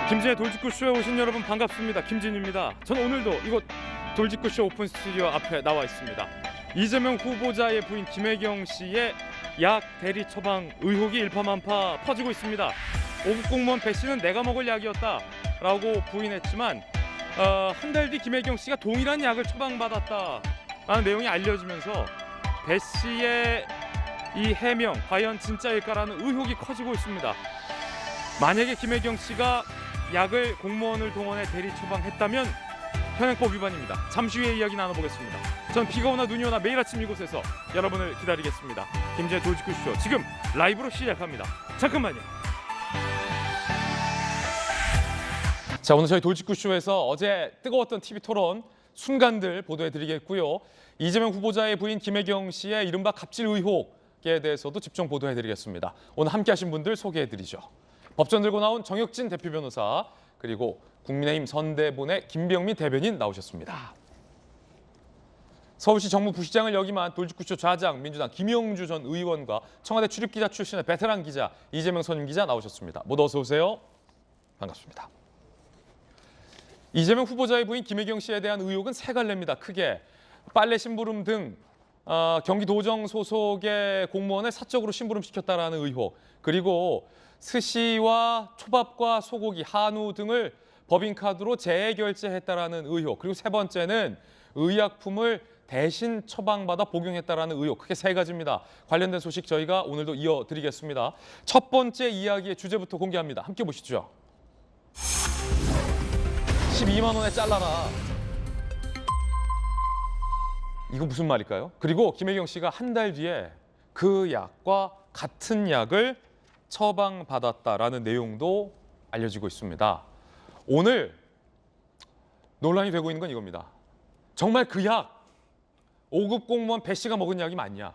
김진의 돌직구쇼에 오신 여러분 반갑습니다. 김진입니다. 저는 오늘도 이곳 돌직구쇼 오픈 스튜디오 앞에 나와 있습니다. 이재명 후보자의 부인 김혜경 씨의 약 대리 처방 의혹이 일파만파 퍼지고 있습니다. 5급 공무원 배 씨는 내가 먹을 약이었다라고 부인했지만 한 달 뒤 김혜경 씨가 동일한 약을 처방받았다라는 내용이 알려지면서 배 씨의 이 해명 과연 진짜일까라는 의혹이 커지고 있습니다. 만약에 김혜경 씨가 약을 공무원을 동원해 대리 처방했다면 현행법 위반입니다. 잠시 후에 이야기 나눠보겠습니다. 전 비가 오나 눈이 오나 매일 아침 이곳에서 여러분을 기다리겠습니다. 김진의 돌직구쇼 지금 라이브로 시작합니다. 잠깐만요. 자, 오늘 저희 돌직구쇼에서 어제 뜨거웠던 TV 토론 순간들 보도해드리겠고요. 이재명 후보자의 부인 김혜경 씨의 이른바 갑질 의혹에 대해서도 집중 보도해드리겠습니다. 오늘 함께하신 분들 소개해드리죠. 법전 들고 나온 정혁진 대표 변호사, 그리고 국민의힘 선대본의 김병민 대변인 나오셨습니다. 서울시 정무부시장을 역임한 돌직구쇼 좌장 민주당 김영주 전 의원과 청와대 출입기자 출신의 베테랑 기자 이재명 선임 기자 나오셨습니다. 모두 어서 오세요. 반갑습니다. 이재명 후보자의 부인 김혜경 씨에 대한 의혹은 세 갈래입니다. 크게 빨래 심부름 등 경기도정 소속의 공무원을 사적으로 심부름시켰다라는 의혹, 그리고 스시와 초밥과 소고기, 한우 등을 법인카드로 재결제했다라는 의혹, 그리고 세 번째는 의약품을 대신 처방받아 복용했다라는 의혹, 크게 세 가지입니다. 관련된 소식 저희가 오늘도 이어드리겠습니다. 첫 번째 이야기의 주제부터 공개합니다. 함께 보시죠. 12만 원에 잘라라. 이거 무슨 말일까요? 그리고 김혜경 씨가 한 달 뒤에 그 약과 같은 약을 처방받았다라는 내용도 알려지고 있습니다. 오늘 논란이 되고 있는 건 이겁니다. 정말 그 약, 5급 공무원 배 씨가 먹은 약이 맞냐?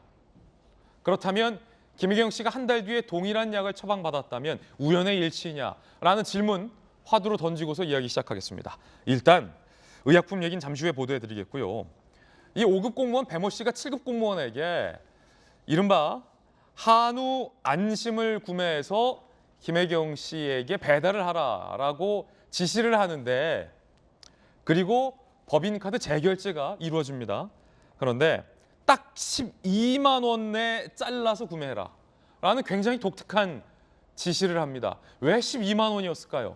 그렇다면 김혜경 씨가 한 달 뒤에 동일한 약을 처방받았다면 우연의 일치냐라는 질문 화두로 던지고서 이야기 시작하겠습니다. 일단 의약품 얘기는 잠시 후에 보도해드리겠고요. 이 5급 공무원 배모 씨가 7급 공무원에게 이른바 한우 안심을 구매해서 김혜경 씨에게 배달을 하라라고 지시를 하는데, 그리고 법인카드 재결제가 이루어집니다. 그런데 딱 12만 원에 잘라서 구매해라 라는 굉장히 독특한 지시를 합니다. 왜 12만 원이었을까요?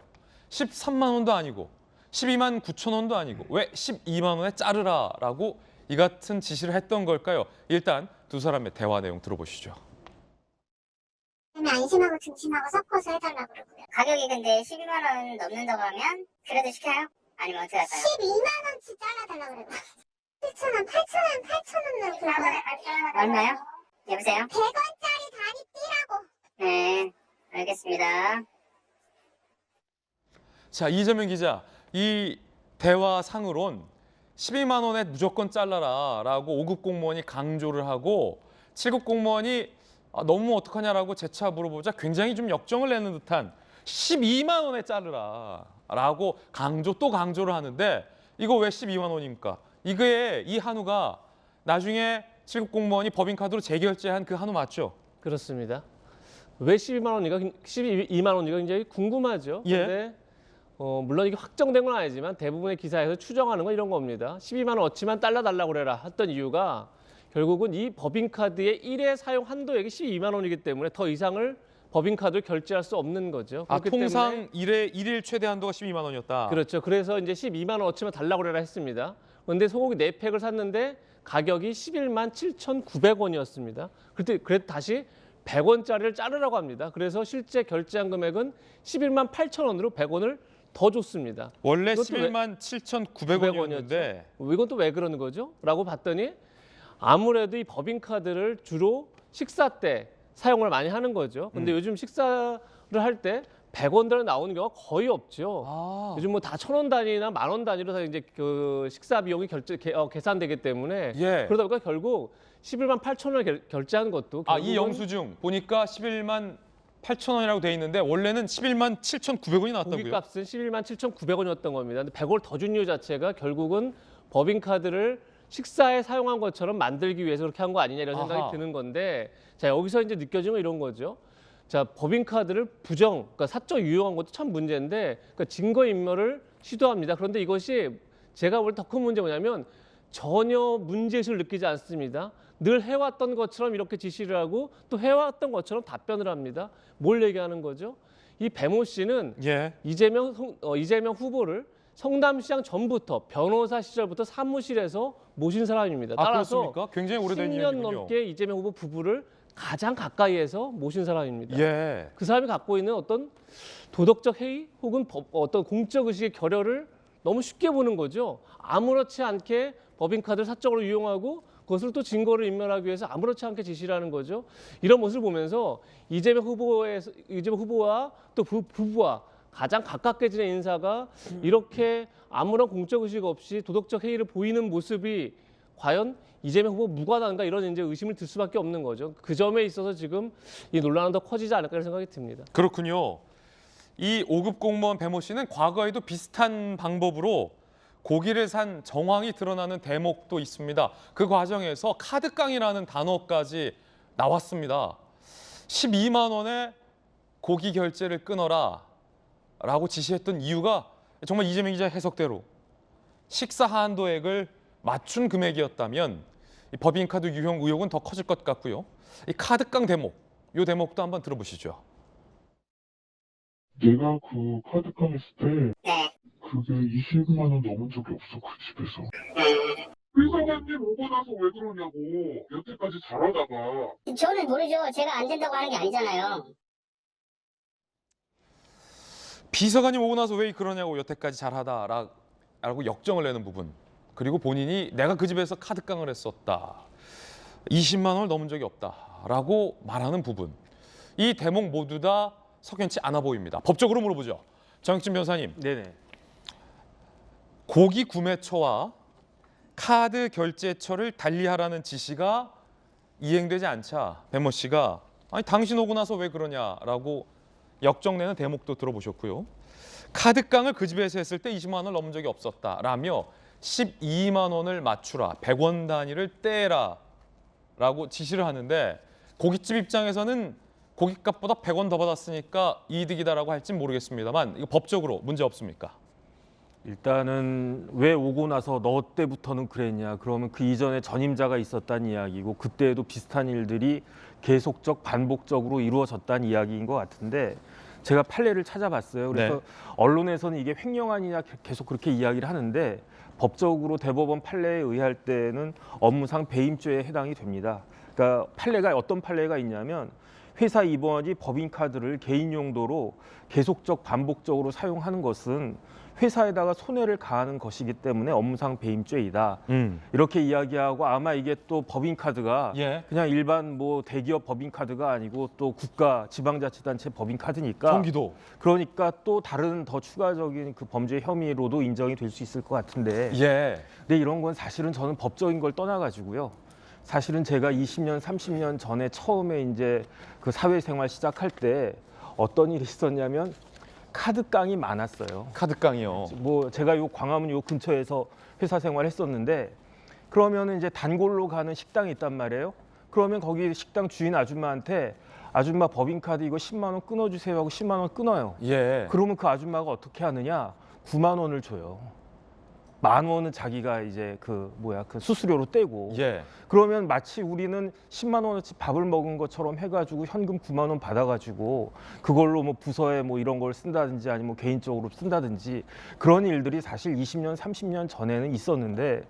13만 원도 아니고 12만 9천 원도 아니고 왜 12만 원에 자르라라고 이 같은 지시를 했던 걸까요? 일단 두 사람의 대화 내용 들어보시죠. 안심하고 등심하고 섞어서 해달라고 그러고요. 가격이 근데 12만 원 넘는다고 하면 그래도 시켜요? 아니면 어떻게 할까요? 12만 원치 잘라달라고 그래요. 7,000원, 8,000원 그러고. 얼마요? 여보세요? 100원짜리 다리 띠라고. 네, 알겠습니다. 자, 이재명 기자, 이 대화상으론 12만 원에 무조건 잘라라라고 5급 공무원이 강조를 하고 7급 공무원이 너무 어떡하냐라고 재차 물어보자 굉장히 좀 역정을 내는 듯한 12만 원에 자르라라고 또 강조를 하는데, 이거 왜 12만 원입니까? 이게 이 한우가 나중에 7급 공무원이 법인카드로 재결제한 그 한우 맞죠? 그렇습니다. 왜 12만 원인가 굉장히 궁금하죠. 예. 근데 물론 이게 확정된 건 아니지만 대부분의 기사에서 추정하는 건 이런 겁니다. 12만 원 어치만 달라달라고 그래라 했던 이유가 결국은 이 법인카드의 1회 사용 한도액이 12만 원이기 때문에 더 이상을 법인카드로 결제할 수 없는 거죠. 그렇기 통상 때문에 1일 최대 한도가 12만 원이었다. 그렇죠. 그래서 이제 12만 원 어치만 달라고 그래라 했습니다. 그런데 소고기 4팩을 샀는데 가격이 11만 7,900원이었습니다. 그래도 다시 100원짜리를 자르라고 합니다. 그래서 실제 결제한 금액은 11만 8,000원으로 100원을 더 줬습니다. 원래 이것도 11만 7,900원이었는데 이건 또 왜 그러는 거죠? 라고 봤더니 아무래도 이 법인카드를 주로 식사 때 사용을 많이 하는 거죠. 근데 요즘 식사를 할 때 100원대로 나오는 경우가 거의 없죠. 요즘 뭐 다 1,000원 단위나 10,000원 단위로 다 이제 그 식사 비용이 계산되기 때문에 예. 그러다 보니까 결국 11만 8,000원을 결제한 것도 이 영수증 보니까 11만 8,000원이라고 돼 있는데 원래는 11만 7,900원이 나왔다고요? 고기값은 11만 7,900원이었던 겁니다. 근데 100원 더 준 이유 자체가 결국은 법인카드를 식사에 사용한 것처럼 만들기 위해서 그렇게 한 거 아니냐 이런 생각이 아하. 드는 건데, 자 여기서 이제 느껴지는 건 이런 거죠. 자, 법인카드를 그러니까 사적 유용한 것도 참 문제인데 그러니까 증거인멸을 시도합니다. 그런데 이것이 제가 볼 때 더 큰 문제 뭐냐면 전혀 문제의식을 느끼지 않습니다. 늘 해왔던 것처럼 이렇게 지시를 하고 또 해왔던 것처럼 답변을 합니다. 뭘 얘기하는 거죠? 이 배모 씨는 예. 이재명 후보를 성남시장 전부터 변호사 시절부터 사무실에서 모신 사람입니다. 아, 따라서 그렇습니까? 굉장히 오래된 10년 인연이군요. 넘게 이재명 후보 부부를 가장 가까이에서 모신 사람입니다. 예. 그 사람이 갖고 있는 어떤 도덕적 해이 혹은 어떤 공적 의식의 결여를 너무 쉽게 보는 거죠. 아무렇지 않게 법인카드를 사적으로 이용하고 그것을 또 증거를 인멸하기 위해서 아무렇지 않게 지시를 하는 거죠. 이런 모습을 보면서 이재명 후보와 또 부부와 가장 가깝게 지낸 인사가 이렇게 아무런 공적 의식 없이 도덕적 해이를 보이는 모습이 과연 이재명 후보 무관한가 이런 이제 의심을 들 수밖에 없는 거죠. 그 점에 있어서 지금 이 논란은 더 커지지 않을까 이런 생각이 듭니다. 그렇군요. 이 5급 공무원 배모 씨는 과거에도 비슷한 방법으로 고기를 산 정황이 드러나는 대목도 있습니다. 그 과정에서 카드깡이라는 단어까지 나왔습니다. 12만 원의 고기 결제를 끊어라 라고 지시했던 이유가 정말 이재명 기자 해석대로 식사 한도액을 맞춘 금액이었다면 이 법인카드 유형 의혹은 더 커질 것 같고요. 이 카드깡 대목, 이 대목도 한번 들어보시죠. 내가 그 카드깡 했을 때 네. 그게 20만 원 넘은 적이 없어 그 집에서. 회사관님 오고 나서 왜 그러냐고 여태까지 잘하다가. 저는 모르죠. 제가 안 된다고 하는 게 아니잖아요. 비서관님 오고 나서 왜 그러냐고 여태까지 잘하다라고 역정을 내는 부분. 그리고 본인이 내가 그 집에서 카드깡을 했었다. 20만 원을 넘은 적이 없다라고 말하는 부분. 이 대목 모두 다 석연치 않아 보입니다. 법적으로 물어보죠. 정익진 변호사님. 네네. 고기 구매처와 카드 결제처를 달리하라는 지시가 이행되지 않자 배모 씨가 아니 당신 오고 나서 왜 그러냐라고 역정내는 대목도 들어보셨고요. 카드깡을 그 집에서 했을 때 20만 원을 넘은 적이 없었다라며 12만 원을 맞추라, 100원 단위를 떼라 라고 지시를 하는데 고깃집 입장에서는 고깃값보다 100원 더 받았으니까 이득이다라고 할진 모르겠습니다만 이거 법적으로 문제 없습니까? 일단은 왜 오고 나서 너 때부터는 그랬냐, 그러면 그 이전에 전임자가 있었다는 이야기고 그때에도 비슷한 일들이 계속적 반복적으로 이루어졌다는 이야기인 것 같은데 제가 판례를 찾아봤어요. 그래서 네. 언론에서는 이게 횡령아니냐 계속 그렇게 이야기를 하는데 법적으로 대법원 판례에 의할 때는 업무상 배임죄에 해당이 됩니다. 그러니까 판례가 어떤 판례가 있냐면 회사 임원이 법인카드를 개인 용도로 계속적 반복적으로 사용하는 것은 회사에다가 손해를 가하는 것이기 때문에 업무상 배임죄이다. 이렇게 이야기하고 아마 이게 또 법인카드가 예. 그냥 일반 뭐 대기업 법인카드가 아니고 또 국가 지방자치단체 법인카드니까 경기도. 그러니까 또 다른 더 추가적인 그 범죄 혐의로도 인정이 될 수 있을 것 같은데 예. 근데 이런 건 사실은 저는 법적인 걸 떠나가지고요. 사실은 제가 20년, 30년 전에 처음에 이제 그 사회생활 시작할 때 어떤 일이 있었냐면 카드깡이 많았어요. 카드깡이요. 뭐 제가 요 광화문 요 근처에서 회사 생활했었는데 그러면은 이제 단골로 가는 식당이 있단 말이에요. 그러면 거기 식당 주인 아줌마한테 아줌마 법인카드 이거 10만 원 끊어주세요 하고 10만 원 끊어요. 예. 그러면 그 아줌마가 어떻게 하느냐? 9만 원을 줘요. 10,000원은 자기가 이제 그 수수료로 떼고 예. 그러면 마치 우리는 10만 원어치 밥을 먹은 것처럼 해가지고 현금 9만 원 받아가지고 그걸로 뭐 부서에 뭐 이런 걸 쓴다든지 아니면 뭐 개인적으로 쓴다든지 그런 일들이 사실 20년, 30년 전에는 있었는데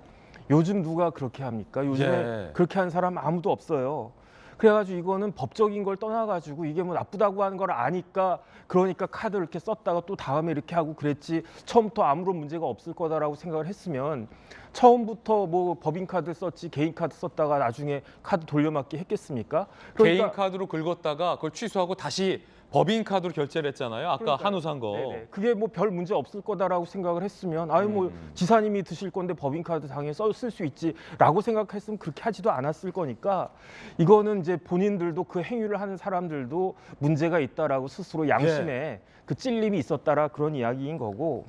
요즘 누가 그렇게 합니까? 요즘에 예. 그렇게 하는 사람 아무도 없어요. 그래가지고 이거는 법적인 걸 떠나가지고 이게 뭐 나쁘다고 하는 걸 아니까 그러니까 카드를 이렇게 썼다가 또 다음에 이렇게 하고 그랬지 처음부터 아무런 문제가 없을 거다라고 생각을 했으면 처음부터 뭐 법인카드 썼지 개인카드 썼다가 나중에 카드 돌려막기 했겠습니까? 개인 카드로 긁었다가 그걸 취소하고 다시 법인 카드로 결제를 했잖아요. 아까 그러니까요. 한우 산 거. 네네. 그게 뭐 별 문제 없을 거다라고 생각을 했으면 아유 뭐 지사님이 드실 건데 법인카드 당연히 쓸 수 있지라고 생각했으면 그렇게 하지도 않았을 거니까 이거는 이제 본인들도 그 행위를 하는 사람들도 문제가 있다라고 스스로 양심에 그 찔림이 있었다라 그런 이야기인 거고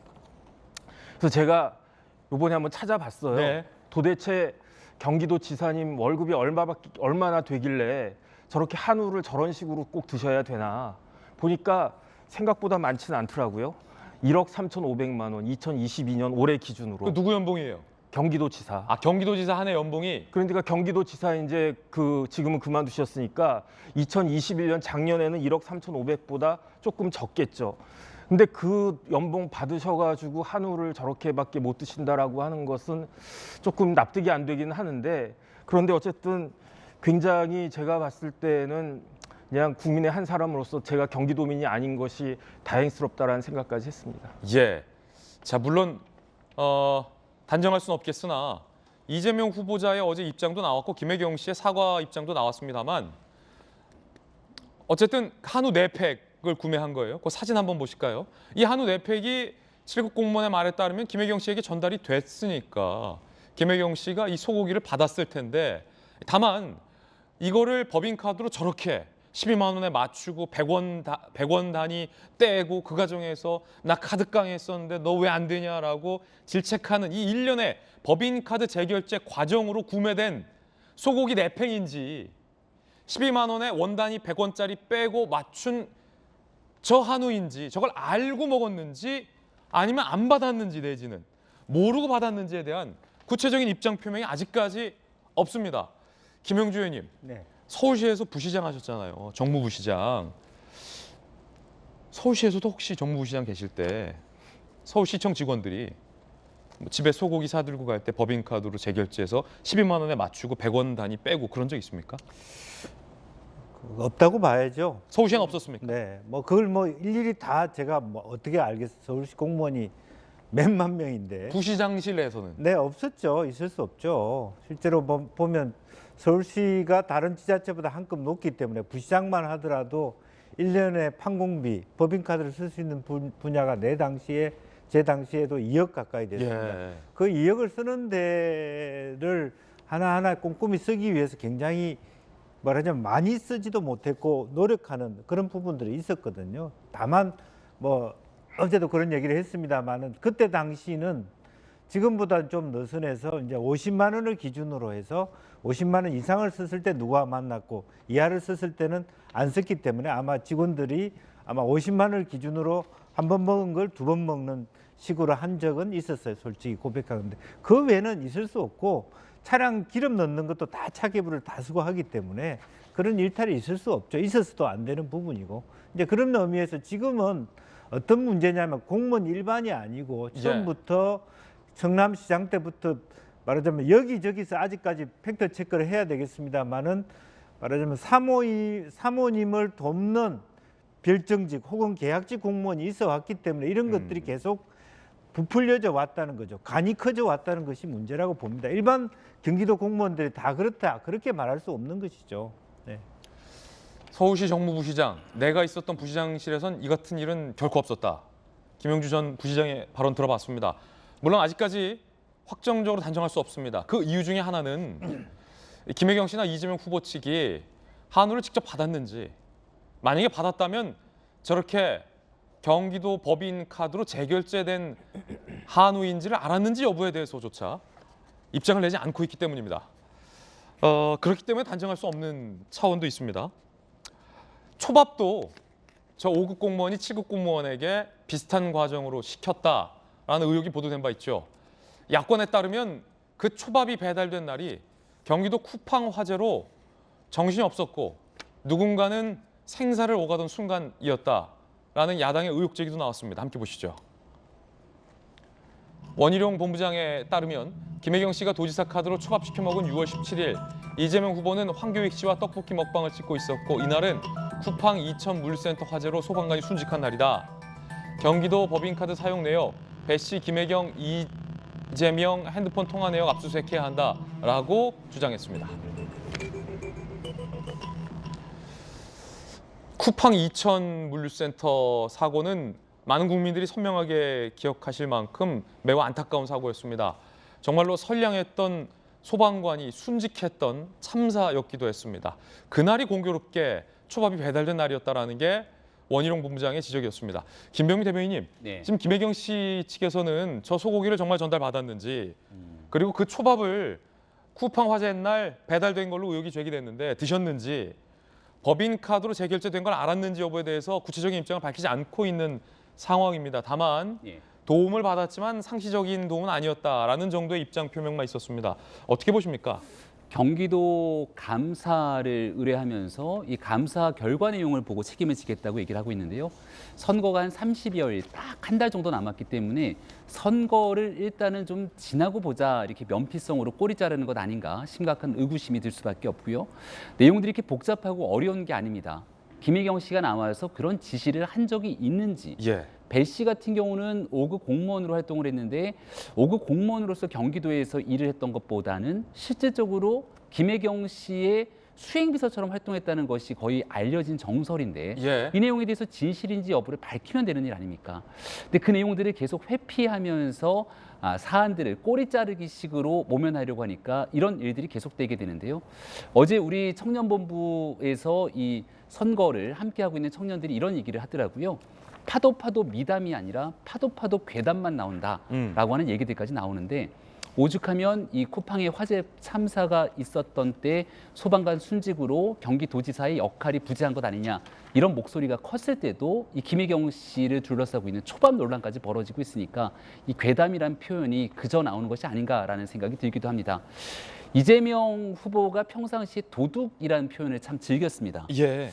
그래서 제가 이번에 한번 찾아봤어요. 네. 도대체 경기도 지사님 월급이 얼마나 되길래 저렇게 한우를 저런 식으로 꼭 드셔야 되나 보니까 생각보다 많지는 않더라고요. 1억 3,500만 원 2022년 올해 기준으로. 그 누구 연봉이에요? 경기도지사. 아, 경기도지사 한 해 연봉이 그러니까 경기도지사 이제 지금은 그만두셨으니까 2021년 작년에는 1억 3,500보다 조금 적겠죠. 근데 그 연봉 받으셔가지고 한우를 저렇게밖에 못 드신다라고 하는 것은 조금 납득이 안 되긴 하는데, 그런데 어쨌든 굉장히 제가 봤을 때는 그냥 국민의 한 사람으로서 제가 경기도민이 아닌 것이 다행스럽다라는 생각까지 했습니다. 예. 자, 물론 단정할 수는 없겠으나 이재명 후보자의 어제 입장도 나왔고 김혜경 씨의 사과 입장도 나왔습니다만 어쨌든 한우 4팩을 구매한 거예요. 그 사진 한번 보실까요? 이 한우 4팩이 7급 공무원의 말에 따르면 김혜경 씨에게 전달이 됐으니까 김혜경 씨가 이 소고기를 받았을 텐데, 다만 이거를 법인카드로 저렇게 12만 원에 맞추고 100원 단위 떼고 그 과정에서 나 카드깡 했었는데 너 왜 안 되냐라고 질책하는 이 일련의 법인카드 재결제 과정으로 구매된 소고기 4팩인지 12만 원에 원 단위 100원짜리 빼고 맞춘 저 한우인지 저걸 알고 먹었는지 아니면 안 받았는지 내지는 모르고 받았는지에 대한 구체적인 입장 표명이 아직까지 없습니다. 김영주 의원님. 네. 서울시에서 부시장 하셨잖아요. 정무부시장. 서울시에서도 혹시 정무부시장 계실 때 서울시청 직원들이 집에 소고기 사들고 갈 때 법인카드로 재결제해서 12만 원에 맞추고 100원 단위 빼고 그런 적 있습니까? 없다고 봐야죠. 서울시에는 없었습니까? 네, 뭐 그걸 뭐 일일이 다 제가 뭐 어떻게 알겠어요. 서울시 공무원이 몇만 명인데. 부시장실 내에서는. 네, 없었죠. 있을 수 없죠. 실제로 보면 서울시가 다른 지자체보다 한 급 높기 때문에 부시장만 하더라도 1년에 판공비, 법인카드를 쓸 수 있는 분야가 제 당시에도 2억 가까이 됐습니다. 예. 그 2억을 쓰는 데를 하나하나 꼼꼼히 쓰기 위해서 굉장히 말하자면 많이 쓰지도 못했고 노력하는 그런 부분들이 있었거든요. 다만 뭐 어제도 그런 얘기를 했습니다만은 그때 당시는 지금보다 좀 느슨해서 이제 50만 원을 기준으로 해서 50만 원 이상을 썼을 때 누가 만났고 이하를 썼을 때는 안 썼기 때문에 아마 직원들이 아마 50만 원을 기준으로 한 번 먹은 걸 2번 먹는 식으로 한 적은 있었어요. 솔직히 고백하는데 그 외에는 있을 수 없고 차량 기름 넣는 것도 다 차계부를 다 쓰고 하기 때문에 그런 일탈이 있을 수 없죠. 있어서도 안 되는 부분이고 이제 그런 의미에서 지금은 어떤 문제냐면 공무원 일반이 아니고 처음부터 성남시장 때부터 말하자면 여기저기서 아직까지 팩트 체크를 해야 되겠습니다만은 말하자면 사모님을 돕는 별정직 혹은 계약직 공무원이 있어 왔기 때문에 이런 것들이 계속 부풀려져 왔다는 거죠. 간이 커져 왔다는 것이 문제라고 봅니다. 일반 경기도 공무원들이 다 그렇다 그렇게 말할 수 없는 것이죠. 네. 서울시 정무부시장, 내가 있었던 부시장실에선 이 같은 일은 결코 없었다. 김영주 전 부시장의 발언 들어봤습니다. 물론 아직까지 확정적으로 단정할 수 없습니다. 그 이유 중에 하나는 김혜경 씨나 이재명 후보 측이 한우를 직접 받았는지, 만약에 받았다면 저렇게 경기도 법인카드로 재결제된 한우인지를 알았는지 여부에 대해서조차 입장을 내지 않고 있기 때문입니다. 그렇기 때문에 단정할 수 없는 차원도 있습니다. 초밥도 저 5급 공무원이 7급 공무원에게 비슷한 과정으로 시켰다라는 의혹이 보도된 바 있죠. 야권에 따르면 그 초밥이 배달된 날이 경기도 쿠팡 화재로 정신이 없었고 누군가는 생사를 오가던 순간이었다라는 야당의 의혹 제기도 나왔습니다. 함께 보시죠. 원희룡 본부장에 따르면 김혜경 씨가 도지사 카드로 초밥 시켜 먹은 6월 17일 이재명 후보는 황교익 씨와 떡볶이 먹방을 찍고 있었고 이날은 쿠팡 이천 물류센터 화재로 소방관이 순직한 날이다. 경기도 법인카드 사용 내역, 배 씨, 김혜경, 이재명 핸드폰 통화 내역 압수수색해야 한다라고 주장했습니다. 쿠팡 이천 물류센터 사고는 많은 국민들이 선명하게 기억하실 만큼 매우 안타까운 사고였습니다. 정말로 선량했던 소방관이 순직했던 참사였기도 했습니다. 그날이 공교롭게 초밥이 배달된 날이었다는 게 원희룡 본부장의 지적이었습니다. 김병민 대변인님, 네. 지금 김혜경 씨 측에서는 저 소고기를 정말 전달받았는지 그리고 그 초밥을 쿠팡 화재 날 배달된 걸로 의혹이 제기됐는데 드셨는지 법인카드로 재결제된 걸 알았는지 여부에 대해서 구체적인 입장을 밝히지 않고 있는 상황입니다. 다만 예. 도움을 받았지만 상시적인 도움은 아니었다라는 정도의 입장 표명만 있었습니다. 어떻게 보십니까? 경기도 감사를 의뢰하면서 이 감사 결과 내용을 보고 책임을 지겠다고 얘기를 하고 있는데요. 선거가 한 30여일, 딱 한 달 정도 남았기 때문에 선거를 일단은 좀 지나고 보자 이렇게 면피성으로 꼬리 자르는 것 아닌가 심각한 의구심이 들 수밖에 없고요. 내용들이 이렇게 복잡하고 어려운 게 아닙니다. 김혜경 씨가 나와서 그런 지시를 한 적이 있는지 예. 배 씨 같은 경우는 5급 공무원으로 활동을 했는데 5급 공무원으로서 경기도에서 일을 했던 것보다는 실질적으로 김혜경 씨의 수행비서처럼 활동했다는 것이 거의 알려진 정설인데 예. 이 내용에 대해서 진실인지 여부를 밝히면 되는 일 아닙니까? 근데 그 내용들을 계속 회피하면서 사안들을 꼬리 자르기 식으로 모면하려고 하니까 이런 일들이 계속되게 되는데요. 어제 우리 청년본부에서 이 선거를 함께하고 있는 청년들이 이런 얘기를 하더라고요. 파도 미담이 아니라 파도 괴담만 나온다라고 하는 얘기들까지 나오는데 오죽하면 이 쿠팡의 화재 참사가 있었던 때 소방관 순직으로 경기도지사의 역할이 부재한 것 아니냐 이런 목소리가 컸을 때도 이 김혜경 씨를 둘러싸고 있는 초밥 논란까지 벌어지고 있으니까 이 괴담이란 표현이 그저 나오는 것이 아닌가라는 생각이 들기도 합니다. 이재명 후보가 평상시 도둑이라는 표현을 참 즐겼습니다. 예.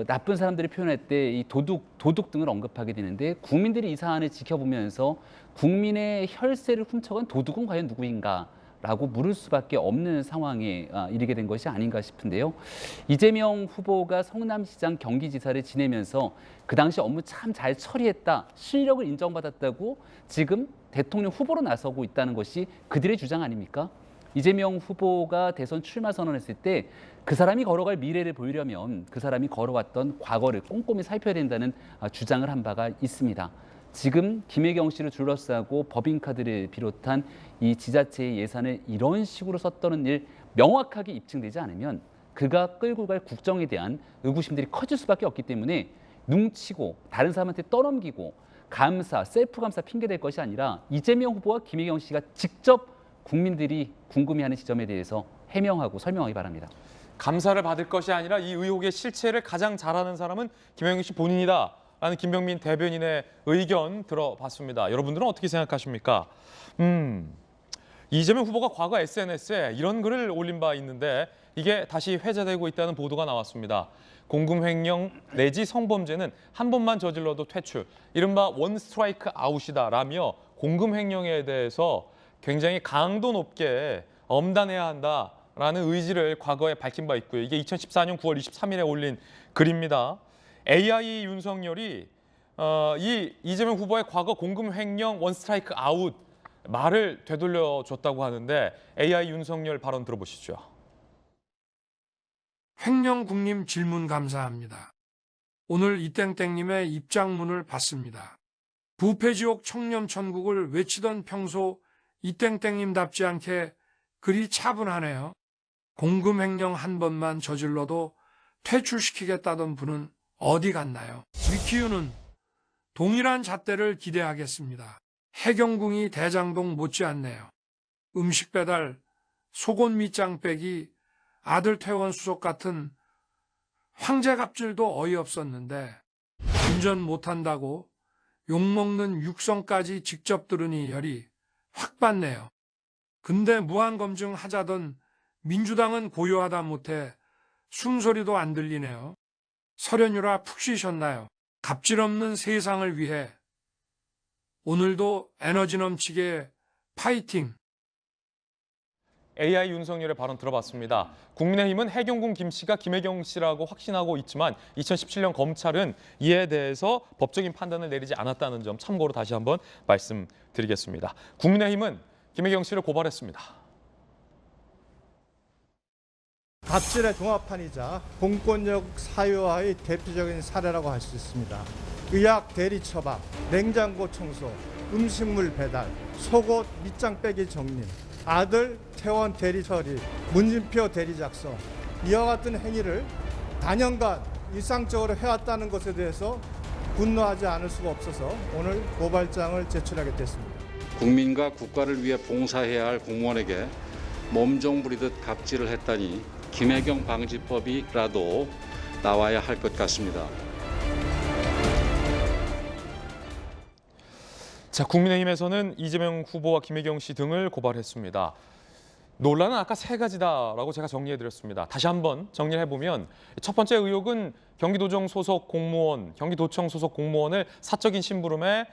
나쁜 사람들이 표현할 때 이 도둑 등을 언급하게 되는데 국민들이 이 사안을 지켜보면서 국민의 혈세를 훔쳐간 도둑은 과연 누구인가라고 물을 수밖에 없는 상황에 이르게 된 것이 아닌가 싶은데요. 이재명 후보가 성남시장 경기지사를 지내면서 그 당시 업무 참 잘 처리했다, 실력을 인정받았다고 지금 대통령 후보로 나서고 있다는 것이 그들의 주장 아닙니까? 이재명 후보가 대선 출마 선언했을 때 그 사람이 걸어갈 미래를 보이려면 그 사람이 걸어왔던 과거를 꼼꼼히 살펴야 된다는 주장을 한 바가 있습니다. 지금 김혜경 씨를 둘러싸고 법인카드를 비롯한 이 지자체의 예산을 이런 식으로 썼다는 일 명확하게 입증되지 않으면 그가 끌고 갈 국정에 대한 의구심들이 커질 수밖에 없기 때문에 뭉치고 다른 사람한테 떠넘기고 감사, 셀프 감사 핑계댈 것이 아니라 이재명 후보와 김혜경 씨가 직접 국민들이 궁금해하는 지점에 대해서 해명하고 설명하기 바랍니다. 감사를 받을 것이 아니라 이 의혹의 실체를 가장 잘 아는 사람은 김혜경 씨 본인이다라는 김병민 대변인의 의견 들어봤습니다. 여러분들은 어떻게 생각하십니까? 이재명 후보가 과거 SNS에 이런 글을 올린 바 있는데 이게 다시 회자되고 있다는 보도가 나왔습니다. 공금횡령 내지 성범죄는 한 번만 저질러도 퇴출, 이른바 원 스트라이크 아웃이다라며 공금횡령에 대해서 굉장히 강도 높게 엄단해야 한다라는 의지를 과거에 밝힌 바 있고요. 이게 2014년 9월 23일에 올린 글입니다. AI 윤석열이 이 이재명 후보의 과거 공금 횡령 원 스트라이크 아웃 말을 되돌려줬다고 하는데 AI 윤석열 발언 들어보시죠. 횡령국님 질문 감사합니다. 오늘 이땡땡님의 입장문을 봤습니다. 부패지옥 청렴천국을 외치던 평소 이땡땡님답지 않게 그리 차분하네요. 공금횡령 한 번만 저질러도 퇴출시키겠다던 분은 어디 갔나요? 위키유는 동일한 잣대를 기대하겠습니다. 해경궁이 대장동 못지않네요. 음식 배달, 속옷 밑장 빼기, 아들 퇴원 수속 같은 황제 갑질도 어이없었는데 운전 못한다고 욕먹는 육성까지 직접 들으니 열이 확 받네요. 근데 무한검증 하자던 민주당은 고요하다 못해 숨소리도 안 들리네요. 설현유라 푹 쉬셨나요? 갑질 없는 세상을 위해 오늘도 에너지 넘치게 파이팅! AI 윤석열의 발언 들어봤습니다. 국민의힘은 해경궁 김 씨가 김혜경 씨라고 확신하고 있지만 2017년 검찰은 이에 대해서 법적인 판단을 내리지 않았다는 점 참고로 다시 한번 말씀드리겠습니다. 국민의힘은 김혜경 씨를 고발했습니다. 갑질의 종합판이자 공권력 사유화의 대표적인 사례라고 할 수 있습니다. 의약 대리 처방, 냉장고 청소, 음식물 배달, 속옷 밑장 빼기 정리, 아들 퇴원 대리 처리, 문진표 대리 작성, 이와 같은 행위를 단연간 일상적으로 해왔다는 것에 대해서 분노하지 않을 수가 없어서 오늘 고발장을 제출하게 됐습니다. 국민과 국가를 위해 봉사해야 할 공무원에게 몸종 부리듯 갑질을 했다니 김혜경 방지법이라도 나와야 할 것 같습니다. 자, 국민의힘에서는 이재명 후보와 김혜경 씨 등을 고발했습니다. 논란은 아까 세 가지다라고 제가 정리해드렸습니다. 다시 한번 정리를 해보면 첫 번째 의혹은 경기도청 소속 공무원을 사적인 심부름에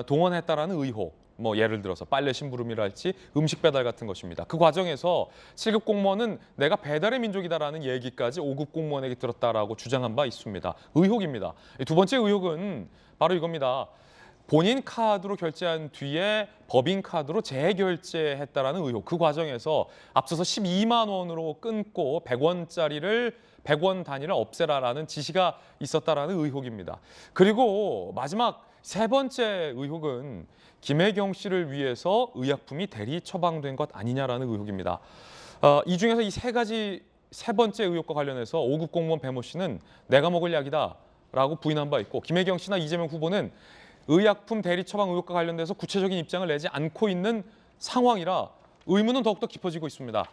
동원했다라는 의혹. 뭐 예를 들어서 빨래 심부름이랄지 음식 배달 같은 것입니다. 그 과정에서 7급 공무원은 내가 배달의 민족이다라는 얘기까지 5급 공무원에게 들었다라고 주장한 바 있습니다. 의혹입니다. 두 번째 의혹은 바로 이겁니다. 본인 카드로 결제한 뒤에 법인카드로 재결제했다라는 의혹. 그 과정에서 앞서서 12만 원으로 끊고 100원짜리를 100원 단위를 없애라라는 지시가 있었다라는 의혹입니다. 그리고 마지막 세 번째 의혹은 김혜경 씨를 위해서 의약품이 대리 처방된 것 아니냐라는 의혹입니다. 이 중에서 이 세 번째 의혹과 관련해서 5급 공무원 배모 씨는 내가 먹을 약이다라고 부인한 바 있고 김혜경 씨나 이재명 후보는 의약품 대리 처방 의혹과 관련돼서 구체적인 입장을 내지 않고 있는 상황이라 의문은 더욱더 깊어지고 있습니다.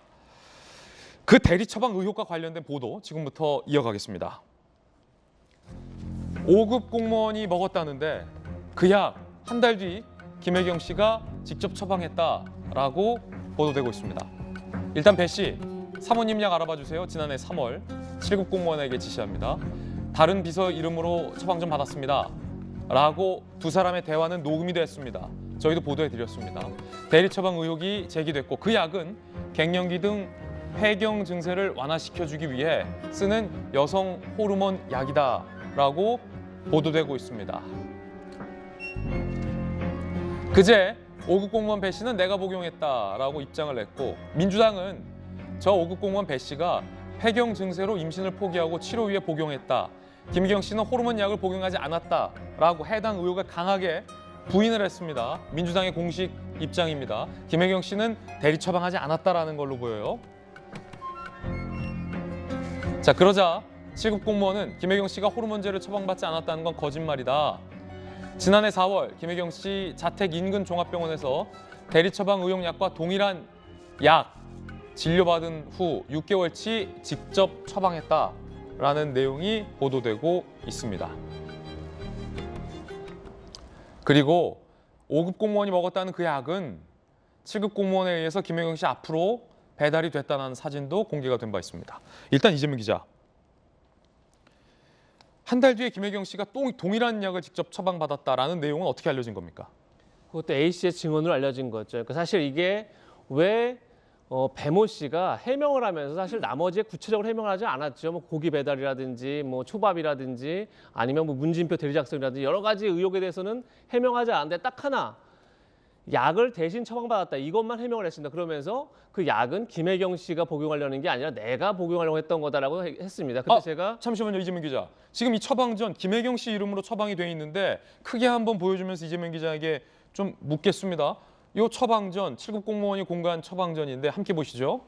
그 대리 처방 의혹과 관련된 보도 지금부터 이어가겠습니다. 5급 공무원이 먹었다는데 그 약 한 달 뒤 김혜경 씨가 직접 처방했다라고 보도되고 있습니다. 일단 배 씨, 사모님 약 알아봐 주세요. 지난해 3월 7급 공무원에게 지시합니다. 다른 비서 이름으로 처방 좀 받았습니다. 라고 두 사람의 대화는 녹음이 됐습니다. 저희도 보도해드렸습니다. 대리 처방 의혹이 제기됐고 그 약은 갱년기 등 폐경 증세를 완화시켜주기 위해 쓰는 여성 호르몬 약이다라고 보도되고 있습니다. 그제 5급 공무원 배 씨는 내가 복용했다라고 입장을 냈고 민주당은 저 5급 공무원 배 씨가 폐경 증세로 임신을 포기하고 치료 위해 복용했다. 김혜경 씨는 호르몬 약을 복용하지 않았다라고 해당 의혹을 강하게 부인을 했습니다. 민주당의 공식 입장입니다. 김혜경 씨는 대리 처방하지 않았다라는 걸로 보여요. 자, 그러자 7급 공무원은 김혜경 씨가 호르몬제를 처방받지 않았다는 건 거짓말이다. 지난해 4월 김혜경 씨 자택 인근 종합병원에서 대리 처방 의혹 약과 동일한 약 진료받은 후 6개월치 직접 처방했다라는 내용이 보도되고 있습니다. 그리고 5급 공무원이 먹었다는 그 약은 7급 공무원에 의해서 김혜경 씨 앞으로 배달이 됐다는 사진도 공개가 된 바 있습니다. 일단 이재명 기자. 한 달 뒤에 김혜경 씨가 동일한 약을 직접 처방받았다라는 내용은 어떻게 알려진 겁니까? 그것도 A 씨의 증언으로 알려진 거죠. 그러니까 사실 이게 왜 배모 씨가 해명을 하면서 사실 나머지에 구체적으로 해명을 하지 않았죠. 뭐 고기 배달이라든지 뭐 초밥이라든지 아니면 뭐 문진표 대리 작성이라든지 여러 가지 의혹에 대해서는 해명하지 않았는데 딱 하나 약을 대신 처방받았다. 이것만 해명을 했습니다. 그러면서 그 약은 김혜경 씨가 복용하려는 게 아니라 내가 복용하려고 했던 거다라고 했습니다. 근데 제가 잠시만요, 이재명 기자. 지금 이 처방전 김혜경 씨 이름으로 처방이 돼 있는데 크게 한번 보여주면서 이재명 기자에게 좀 묻겠습니다. 이 처방전 7급 공무원이 공개한 처방전인데 함께 보시죠.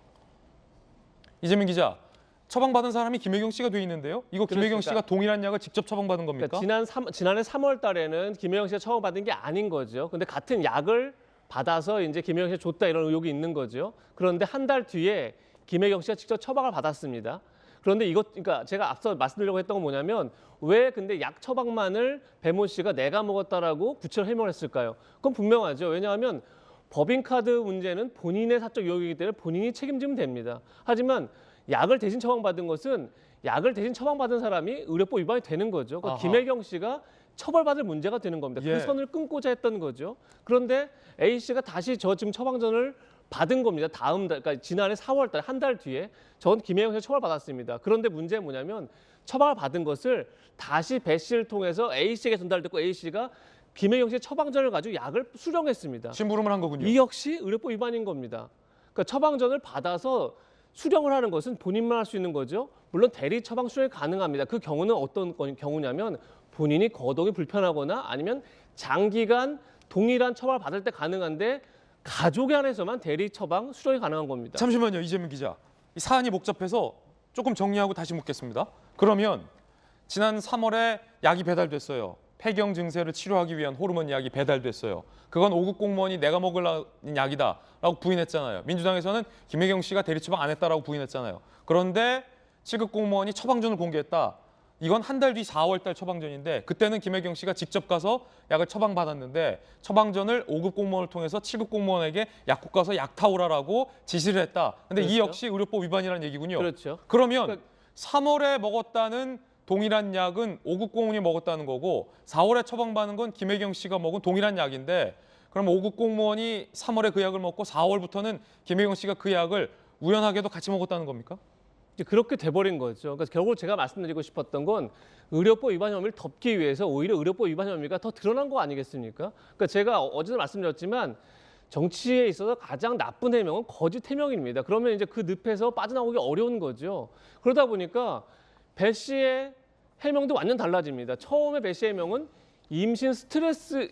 이재명 기자. 처방받은 사람이 김혜경 씨가 돼 있는데요. 이거 김혜경 그렇습니다. 씨가 동일한 약을 직접 처방받은 겁니까? 그러니까 지난해 3월 달에는 김혜경 씨가 처방받은 게 아닌 거죠. 근데 같은 약을 받아서 이제 김혜경 씨가 줬다 이런 의혹이 있는 거죠. 그런데 한 달 뒤에 김혜경 씨가 직접 처방을 받았습니다. 그런데 그러니까 제가 앞서 말씀드리려고 했던 건 뭐냐면 왜 근데 약 처방만을 배모 씨가 내가 먹었다라고 구체적으로 해명을 했을까요? 그건 분명하죠. 왜냐하면 법인카드 문제는 본인의 사적 의혹이기 때문에 본인이 책임지면 됩니다. 하지만 약을 대신 처방받은 것은 약을 대신 처방받은 사람이 의료법 위반이 되는 거죠. 그러니까 김혜경 씨가 처벌받을 문제가 되는 겁니다. 그 선을 끊고자 했던 거죠. 그런데 A 씨가 다시 저 지금 처방전을 받은 겁니다. 다음 달, 그러니까 지난해 4월 달, 한 달 뒤에 전 김혜경 씨가 처벌받았습니다. 그런데 문제는 뭐냐면 처방을 받은 것을 다시 배 씨를 통해서 A 씨에게 전달됐고 A 씨가 김혜경 씨의 처방전을 가지고 약을 수령했습니다. 심부름을 한 거군요. 이 역시 의료법 위반인 겁니다. 그러니까 처방전을 받아서 수령을 하는 것은 본인만 할 수 있는 거죠. 물론 대리 처방 수령이 가능합니다. 그 경우는 어떤 경우냐면 본인이 거동이 불편하거나 아니면 장기간 동일한 처방을 받을 때 가능한데 가족에 한해서만 대리 처방 수령이 가능한 겁니다. 잠시만요, 이재명 기자. 이 사안이 복잡해서 조금 정리하고 다시 묻겠습니다. 그러면 지난 3월에 약이 배달됐어요. 폐경 증세를 치료하기 위한 호르몬 약이 배달됐어요. 그건 5급 공무원이 내가 먹으려는 약이다라고 부인했잖아요. 민주당에서는 김혜경 씨가 대리 처방 안 했다라고 부인했잖아요. 그런데 7급 공무원이 처방전을 공개했다. 이건 한 달 뒤 4월 달 처방전인데 그때는 김혜경 씨가 직접 가서 약을 처방받았는데 처방전을 5급 공무원을 통해서 7급 공무원에게 약국 가서 약 타오라라고 지시를 했다. 근데 이 그렇죠. 역시 의료법 위반이라는 얘기군요. 그렇죠. 그러면 그러니까 3월에 먹었다는 동일한 약은 5급 공무원이 먹었다는 거고 4월에 처방받은 건 김혜경 씨가 먹은 동일한 약인데 그럼 5급 공무원이 3월에 그 약을 먹고 4월부터는 김혜경 씨가 그 약을 우연하게도 같이 먹었다는 겁니까? 이제 그렇게 돼버린 거죠. 그러니까 결국 제가 말씀드리고 싶었던 건 의료법 위반 혐의를 덮기 위해서 오히려 의료법 위반 혐의가 더 드러난 거 아니겠습니까? 그러니까 제가 어제도 말씀드렸지만 정치에 있어서 가장 나쁜 해명은 거짓 해명입니다. 그러면 이제 그 늪에서 빠져나오기 어려운 거죠. 그러다 보니까 배 씨의 해명도 완전 달라집니다. 처음에 배 씨의 해명은 임신 스트레스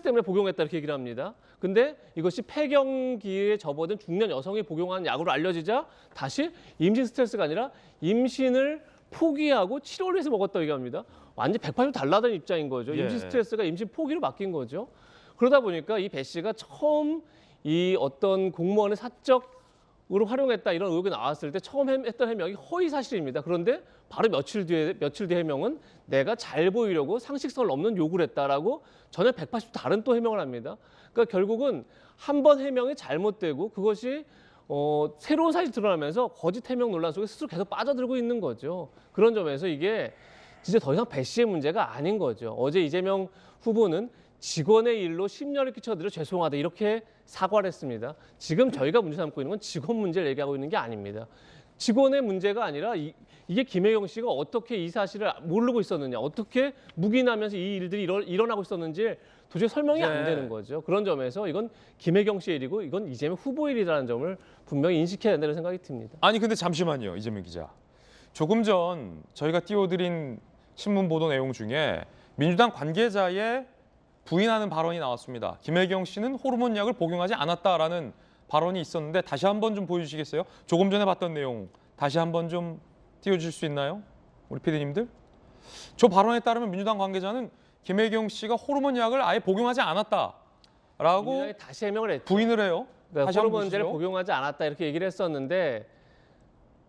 때문에 복용했다 이렇게 얘기를 합니다. 근데 이것이 폐경기에 접어든 중년 여성이 복용한 약으로 알려지자 다시 임신 스트레스가 아니라 임신을 포기하고 치료를 해서 먹었다고 얘기합니다. 완전 180도 달라진 입장인 거죠. 임신 스트레스가 임신 포기로 바뀐 거죠. 그러다 보니까 이 배 씨가 처음 이 어떤 공무원의 사적으로 활용했다 이런 의혹이 나왔을 때 처음 했던 해명이 허위 사실입니다. 그런데 바로 며칠 뒤에 해명은 내가 잘 보이려고 상식선을 넘는 요구를 했다라고 전혀 180도 다른 또 해명을 합니다. 그러니까 결국은 한 번 해명이 잘못되고 그것이 새로운 사실이 드러나면서 거짓 해명 논란 속에 스스로 계속 빠져들고 있는 거죠. 그런 점에서 이게 진짜 더 이상 배 씨의 문제가 아닌 거죠. 어제 이재명 후보는 직원의 일로 심려를 끼쳐드려 죄송하다 이렇게 사과를 했습니다. 지금 저희가 문제 삼고 있는 건 직원 문제를 얘기하고 있는 게 아닙니다. 직원의 문제가 아니라 이게 김혜경 씨가 어떻게 이 사실을 모르고 있었느냐, 어떻게 묵인하면서 이 일들이 일어나고 있었는지 도저히 설명이 안 되는 거죠. 그런 점에서 이건 김혜경 씨의 일이고 이건 이재명 후보 일이라는 점을 분명히 인식해야 된다는 생각이 듭니다. 아니 근데 잠시만요, 이재명 기자. 조금 전 저희가 띄워드린 신문 보도 내용 중에 민주당 관계자의 부인하는 발언이 나왔습니다. 김혜경 씨는 호르몬 약을 복용하지 않았다라는 발언이 있었는데 다시 한번 좀 보여주시겠어요? 조금 전에 봤던 내용 다시 한번 좀 띄워주실 수 있나요? 우리 PD님들? 저 발언에 따르면 민주당 관계자는 김혜경 씨가 호르몬 약을 아예 복용하지 않았다라고 다시 해명을 했죠. 부인을 해요. 그러니까 다시 한번 호르몬제를 보시죠. 복용하지 않았다 이렇게 얘기를 했었는데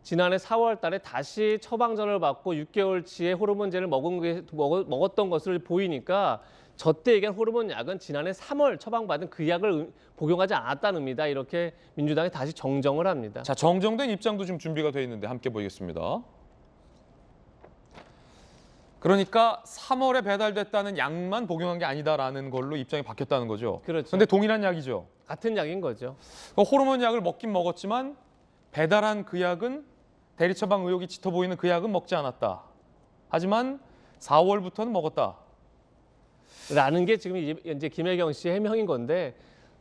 지난해 4월 달에 다시 처방전을 받고 6개월치의 호르몬제를 먹었던 것을 보이니까 저때 얘기한 호르몬 약은 지난해 3월 처방받은 그 약을 복용하지 않았다는 의미다. 이렇게 민주당이 다시 정정을 합니다. 자, 정정된 입장도 지금 준비가 돼 있는데 함께 보겠습니다. 그러니까 3월에 배달됐다는 약만 복용한 게 아니다라는 걸로 입장이 바뀌었다는 거죠. 그렇죠. 그런데 동일한 약이죠. 같은 약인 거죠. 호르몬 약을 먹긴 먹었지만 배달한 그 약은 대리 처방 의혹이 짙어 보이는 그 약은 먹지 않았다. 하지만 4월부터는 먹었다. 라는 게 지금 이제 김혜경 씨의 해명인 건데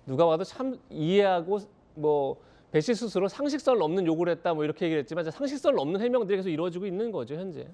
누가 봐도 참 이해하고 뭐 배 씨 스스로 상식선을 넘는 요구를 했다 뭐 이렇게 얘기를 했지만 상식선을 넘는 해명들이 계속 이루어지고 있는 거죠 현재.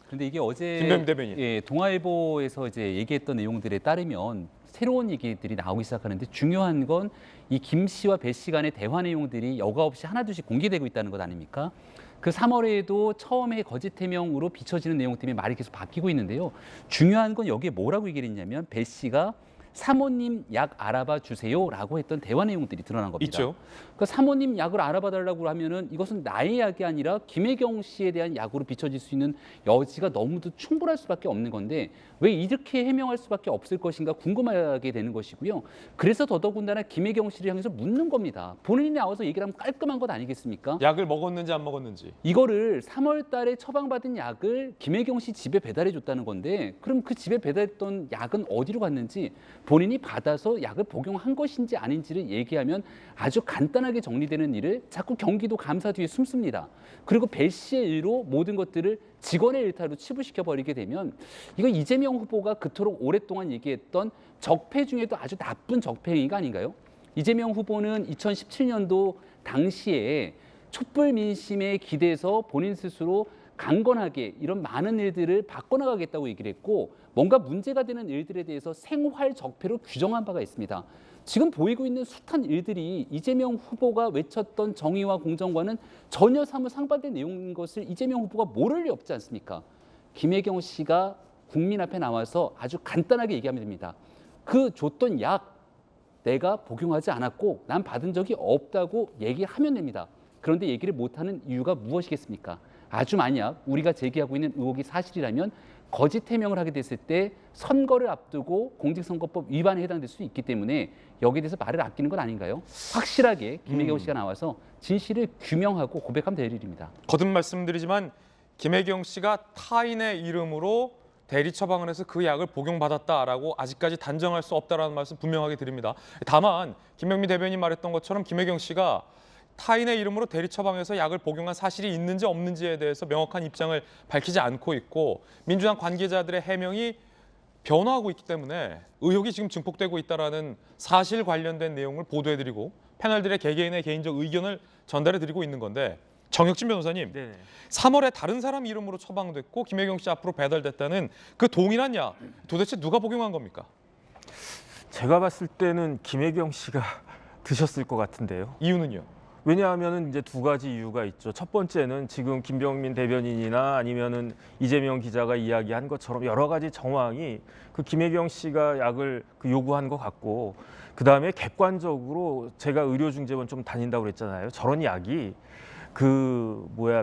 그런데 이게 어제 김병민 대변인. 예, 동아일보에서 이제 얘기했던 내용들에 따르면 새로운 얘기들이 나오기 시작하는데 중요한 건 이 김 씨와 배 씨 간의 대화 내용들이 여과 없이 하나둘씩 공개되고 있다는 것 아닙니까? 그 3월에도 처음에 거짓 해명으로 비춰지는 내용 때문에 말이 계속 바뀌고 있는데요. 중요한 건 여기에 뭐라고 얘기를 했냐면 배 씨가 사모님 약 알아봐 주세요라고 했던 대화 내용들이 드러난 겁니다. 있죠. 그 사모님 약을 알아봐 달라고 하면은 이것은 나의 약이 아니라 김혜경 씨에 대한 약으로 비춰질 수 있는 여지가 너무도 충분할 수밖에 없는 건데 왜 이렇게 해명할 수밖에 없을 것인가 궁금하게 되는 것이고요. 그래서 더더군다나 김혜경 씨를 향해서 묻는 겁니다. 본인이 나와서 얘기를 하면 깔끔한 것 아니겠습니까? 약을 먹었는지 안 먹었는지. 이거를 3월 달에 처방받은 약을 김혜경 씨 집에 배달해 줬다는 건데 그럼 그 집에 배달했던 약은 어디로 갔는지 본인이 받아서 약을 복용한 것인지 아닌지를 얘기하면 아주 간단하게 정리되는 일을 자꾸 경기도 감사 뒤에 숨습니다. 그리고 배 씨의 일로 모든 것들을 직원의 일탈로 치부시켜 버리게 되면 이거 이재명 후보가 그토록 오랫동안 얘기했던 적폐 중에도 아주 나쁜 적폐 행위가 아닌가요? 이재명 후보는 2017년도 당시에 촛불 민심에 기대서 본인 스스로 강건하게 이런 많은 일들을 바꿔나가겠다고 얘기를 했고 뭔가 문제가 되는 일들에 대해서 생활 적폐로 규정한 바가 있습니다. 지금 보이고 있는 숱한 일들이 이재명 후보가 외쳤던 정의와 공정과는 전혀 사뭇 상반된 내용인 것을 이재명 후보가 모를 리 없지 않습니까? 김혜경 씨가 국민 앞에 나와서 아주 간단하게 얘기하면 됩니다. 그 줬던 약 내가 복용하지 않았고 난 받은 적이 없다고 얘기하면 됩니다. 그런데 얘기를 못하는 이유가 무엇이겠습니까? 아주 만약 우리가 제기하고 있는 의혹이 사실이라면 거짓 해명을 하게 됐을 때 선거를 앞두고 공직선거법 위반에 해당될 수 있기 때문에 여기에 대해서 말을 아끼는 건 아닌가요? 확실하게 김혜경 씨가 나와서 진실을 규명하고 고백하면 될 일입니다. 거듭 말씀드리지만 김혜경 씨가 타인의 이름으로 대리 처방을 해서 그 약을 복용받았다라고 아직까지 단정할 수 없다라는 말씀 분명하게 드립니다. 다만 김병민 대변인 말했던 것처럼 김혜경 씨가 타인의 이름으로 대리 처방해서 약을 복용한 사실이 있는지 없는지에 대해서 명확한 입장을 밝히지 않고 있고 민주당 관계자들의 해명이 변화하고 있기 때문에 의혹이 지금 증폭되고 있다는 사실 관련된 내용을 보도해드리고 패널들의 개개인의 개인적 의견을 전달해드리고 있는 건데 정혁진 변호사님, 네. 3월에 다른 사람 이름으로 처방됐고 김혜경 씨 앞으로 배달됐다는 그 동일한 약 도대체 누가 복용한 겁니까? 제가 봤을 때는 김혜경 씨가 드셨을 것 같은데요. 이유는요? 왜냐하면 이제 두 가지 이유가 있죠. 첫 번째는 지금 김병민 대변인이나 아니면은 이재명 기자가 이야기한 것처럼 여러 가지 정황이 그 김혜경 씨가 약을 요구한 것 같고, 그 다음에 객관적으로 제가 의료중재원 좀 다닌다고 그랬잖아요. 저런 약이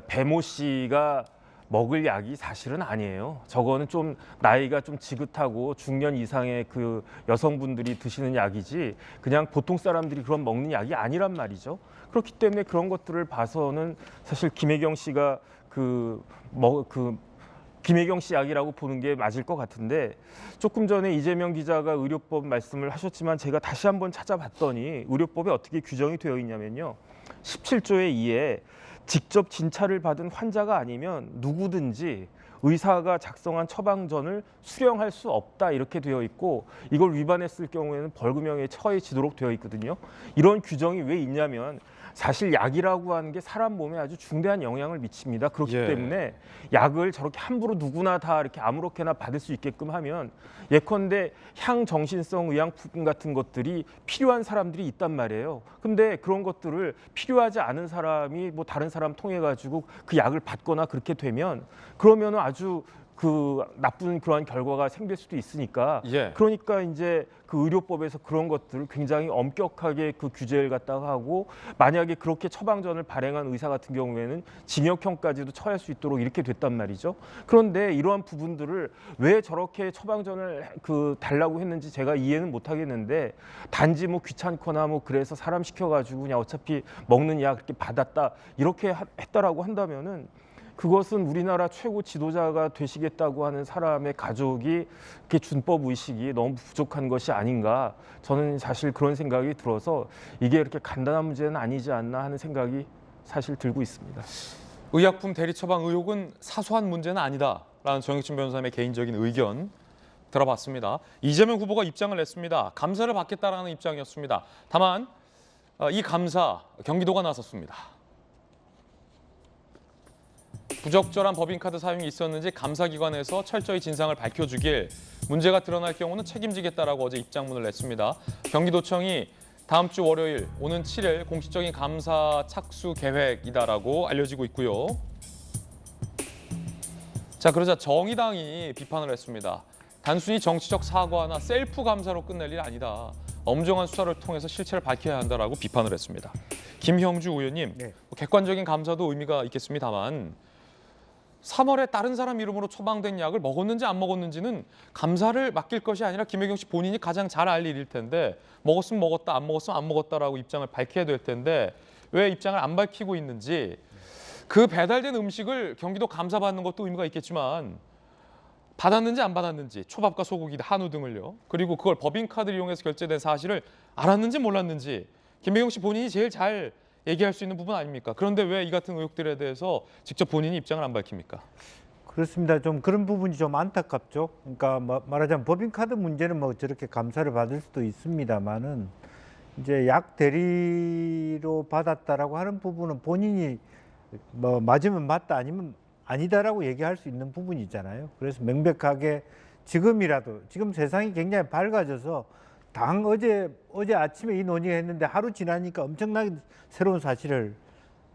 배모 씨가 먹을 약이 사실은 아니에요. 저거는 좀 나이가 좀 지긋하고 중년 이상의 그 여성분들이 드시는 약이지 그냥 보통 사람들이 그런 먹는 약이 아니란 말이죠. 그렇기 때문에 그런 것들을 봐서는 사실 김혜경 씨가 김혜경 씨 약이라고 보는 게 맞을 것 같은데, 조금 전에 이재명 기자가 의료법 말씀을 하셨지만 제가 다시 한번 찾아봤더니 의료법에 어떻게 규정이 되어 있냐면요. 17조의 2에 직접 진찰을 받은 환자가 아니면 누구든지 의사가 작성한 처방전을 수령할 수 없다 이렇게 되어 있고, 이걸 위반했을 경우에는 벌금형에 처해지도록 되어 있거든요. 이런 규정이 왜 있냐면 사실 약이라고 하는 게 사람 몸에 아주 중대한 영향을 미칩니다. 그렇기 때문에 약을 저렇게 함부로 누구나 다 이렇게 아무렇게나 받을 수 있게끔 하면 예컨대 향정신성 의약품 같은 것들이 필요한 사람들이 있단 말이에요. 근데 그런 것들을 필요하지 않은 사람이 뭐 다른 사람 통해 가지고 그 약을 받거나 그렇게 되면 그러면은 아주 나쁜 그러한 결과가 생길 수도 있으니까 그러니까 이제 그 의료법에서 그런 것들을 굉장히 엄격하게 그 규제를 갖다가 하고, 만약에 그렇게 처방전을 발행한 의사 같은 경우에는 징역형까지도 처할 수 있도록 이렇게 됐단 말이죠. 그런데 이러한 부분들을 왜 저렇게 처방전을 달라고 했는지 제가 이해는 못 하겠는데, 단지 뭐 귀찮거나 뭐 그래서 사람 시켜가지고 그냥 어차피 먹는 약 그렇게 받았다 이렇게 했다라고 한다면은 그것은 우리나라 최고 지도자가 되시겠다고 하는 사람의 가족이 이렇게 준법 의식이 너무 부족한 것이 아닌가, 저는 사실 그런 생각이 들어서 이게 이렇게 간단한 문제는 아니지 않나 하는 생각이 사실 들고 있습니다. 의약품 대리 처방 의혹은 사소한 문제는 아니다라는 정혁진 변호사님의 개인적인 의견 들어봤습니다. 이재명 후보가 입장을 냈습니다. 감사를 받겠다라는 입장이었습니다. 다만 이 감사 경기도가 나섰습니다. 부적절한 법인카드 사용이 있었는지 감사기관에서 철저히 진상을 밝혀주길, 문제가 드러날 경우는 책임지겠다라고 어제 입장문을 냈습니다. 경기도청이 다음 주 월요일 오는 7일 공식적인 감사 착수 계획이다라고 알려지고 있고요. 자, 그러자 정의당이 비판을 했습니다. 단순히 정치적 사과나 셀프 감사로 끝낼 일 아니다. 엄정한 수사를 통해서 실체를 밝혀야 한다라고 비판을 했습니다. 김형주 의원님, 객관적인 감사도 의미가 있겠습니다만 3월에 다른 사람 이름으로 처방된 약을 먹었는지 안 먹었는지는 감사를 맡길 것이 아니라 김혜경 씨 본인이 가장 잘 알 일일 텐데, 먹었으면 먹었다, 안 먹었으면 안 먹었다라고 입장을 밝혀야 될 텐데 왜 입장을 안 밝히고 있는지, 그 배달된 음식을 경기도 감사받는 것도 의미가 있겠지만 받았는지 안 받았는지, 초밥과 소고기, 한우 등을요, 그리고 그걸 법인카드를 이용해서 결제된 사실을 알았는지 몰랐는지 김혜경 씨 본인이 제일 잘 얘기할 수 있는 부분 아닙니까? 그런데 왜 이 같은 의혹들에 대해서 직접 본인이 입장을 안 밝힙니까? 그렇습니다. 좀 그런 부분이 좀 안타깝죠. 그러니까 말하자면 법인카드 문제는 뭐 저렇게 감사를 받을 수도 있습니다만은 이제 약 대리로 받았다라고 하는 부분은 본인이 뭐 맞으면 맞다 아니면 아니다라고 얘기할 수 있는 부분이잖아요. 그래서 명백하게 지금 세상이 굉장히 밝아져서 어제 아침에 이 논의가 했는데 하루 지나니까 엄청나게 새로운 사실을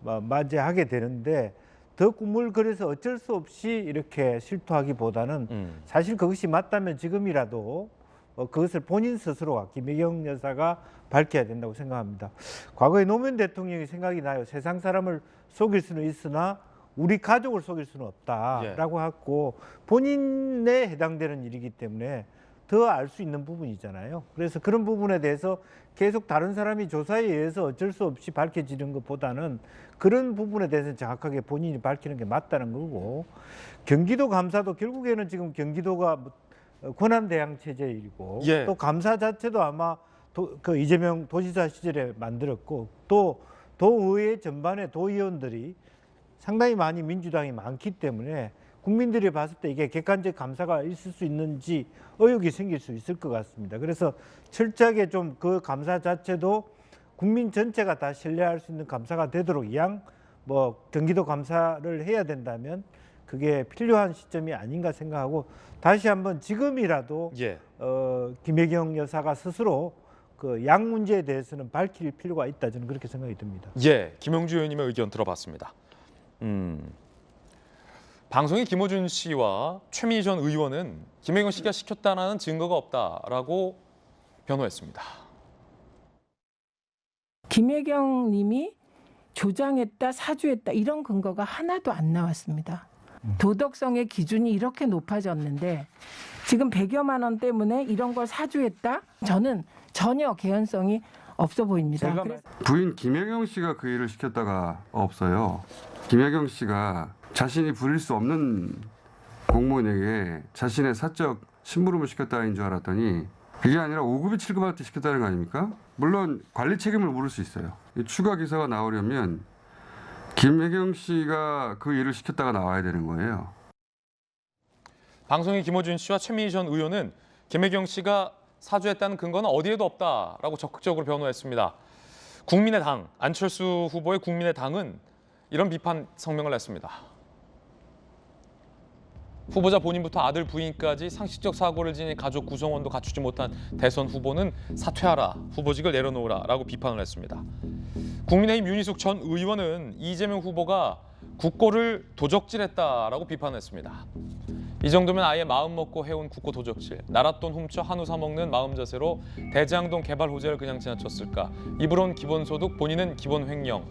맞이하게 되는데, 더 꿈을 그래서 어쩔 수 없이 이렇게 실토하기보다는 사실 그것이 맞다면 지금이라도 그것을 본인 스스로가, 김혜경 여사가 밝혀야 된다고 생각합니다. 과거에 노무현 대통령이 생각이 나요. 세상 사람을 속일 수는 있으나 우리 가족을 속일 수는 없다라고 했고 본인에 해당되는 일이기 때문에 더 알 수 있는 부분이잖아요. 그래서 그런 부분에 대해서 계속 다른 사람이 조사에 의해서 어쩔 수 없이 밝혀지는 것보다는 그런 부분에 대해서 정확하게 본인이 밝히는 게 맞다는 거고, 경기도 감사도 결국에는 지금 경기도가 권한대항 체제이고 예. 또 감사 자체도 아마 그 이재명 도지사 시절에 만들었고 또 도의회 전반의 도의원들이 상당히 많이 민주당이 많기 때문에 국민들이 봤을 때 이게 객관적 감사가 있을 수 있는지 의혹이 생길 수 있을 것 같습니다. 그래서 철저하게 좀 그 감사 자체도 국민 전체가 다 신뢰할 수 있는 감사가 되도록 이왕 뭐 경기도 감사를 해야 된다면 그게 필요한 시점이 아닌가 생각하고, 다시 한번 지금이라도 예. 김혜경 여사가 스스로 그 양 문제에 대해서는 밝힐 필요가 있다, 저는 그렇게 생각이 듭니다. 예, 김영주 의원님의 의견 들어봤습니다. 방송인 김어준 씨와 최민희 전 의원은 김혜경 씨가 시켰다는 증거가 없다라고 변호했습니다. 김혜경 님이 조장했다, 사주했다 이런 근거가 하나도 안 나왔습니다. 도덕성의 기준이 이렇게 높아졌는데 지금 100여만 원 때문에 이런 걸 사주했다? 저는 전혀 개연성이 없어 보입니다. 부인 김혜경 씨가 그 일을 시켰다가 없어요. 김혜경 씨가 자신이 부릴 수 없는 공무원에게 자신의 사적 심부름을 시켰다는 줄 알았더니 그게 아니라 5급이 7급할 때 시켰다는 거 아닙니까? 물론 관리 책임을 물을 수 있어요. 추가 기사가 나오려면 김혜경 씨가 그 일을 시켰다가 나와야 되는 거예요. 방송인 김어준 씨와 최민희 전 의원은 김혜경 씨가 사주했다는 근거는 어디에도 없다라고 적극적으로 변호했습니다. 국민의당, 안철수 후보의 국민의당은 이런 비판 성명을 냈습니다. 후보자 본인부터 아들, 부인까지 상식적 사고를 지닌 가족 구성원도 갖추지 못한 대선 후보는 사퇴하라, 후보직을 내려놓으라라고 비판을 했습니다. 국민의힘 윤희숙 전 의원은 이재명 후보가 국고를 도적질했다라고 비판했습니다. 이 정도면 아예 마음 먹고 해온 국고 도적질, 나랏돈 훔쳐 한우 사 먹는 마음 자세로 대장동 개발 호재를 그냥 지나쳤을까? 입으론 기본소득, 본인은 기본 횡령.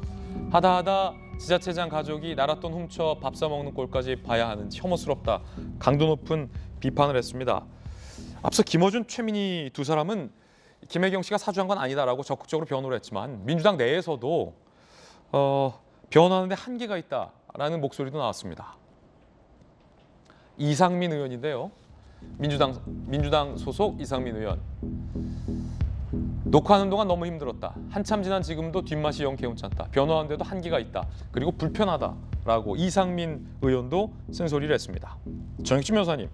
하다하다 지자체장 가족이 나랏돈 훔쳐 밥 사 먹는 꼴까지 봐야 하는지 혐오스럽다. 강도 높은 비판을 했습니다. 앞서 김어준, 최민희 두 사람은 김혜경 씨가 사주한 건 아니다라고 적극적으로 변호를 했지만 민주당 내에서도 변호하는데 한계가 있다라는 목소리도 나왔습니다. 이상민 의원인데요. 민주당 소속 이상민 의원. 녹화하는 동안 너무 힘들었다. 한참 지난 지금도 뒷맛이 영 개운찮다. 변호하는데도 한계가 있다. 그리고 불편하다라고 이상민 의원도 쓴소리를 했습니다. 정익진 변호사님,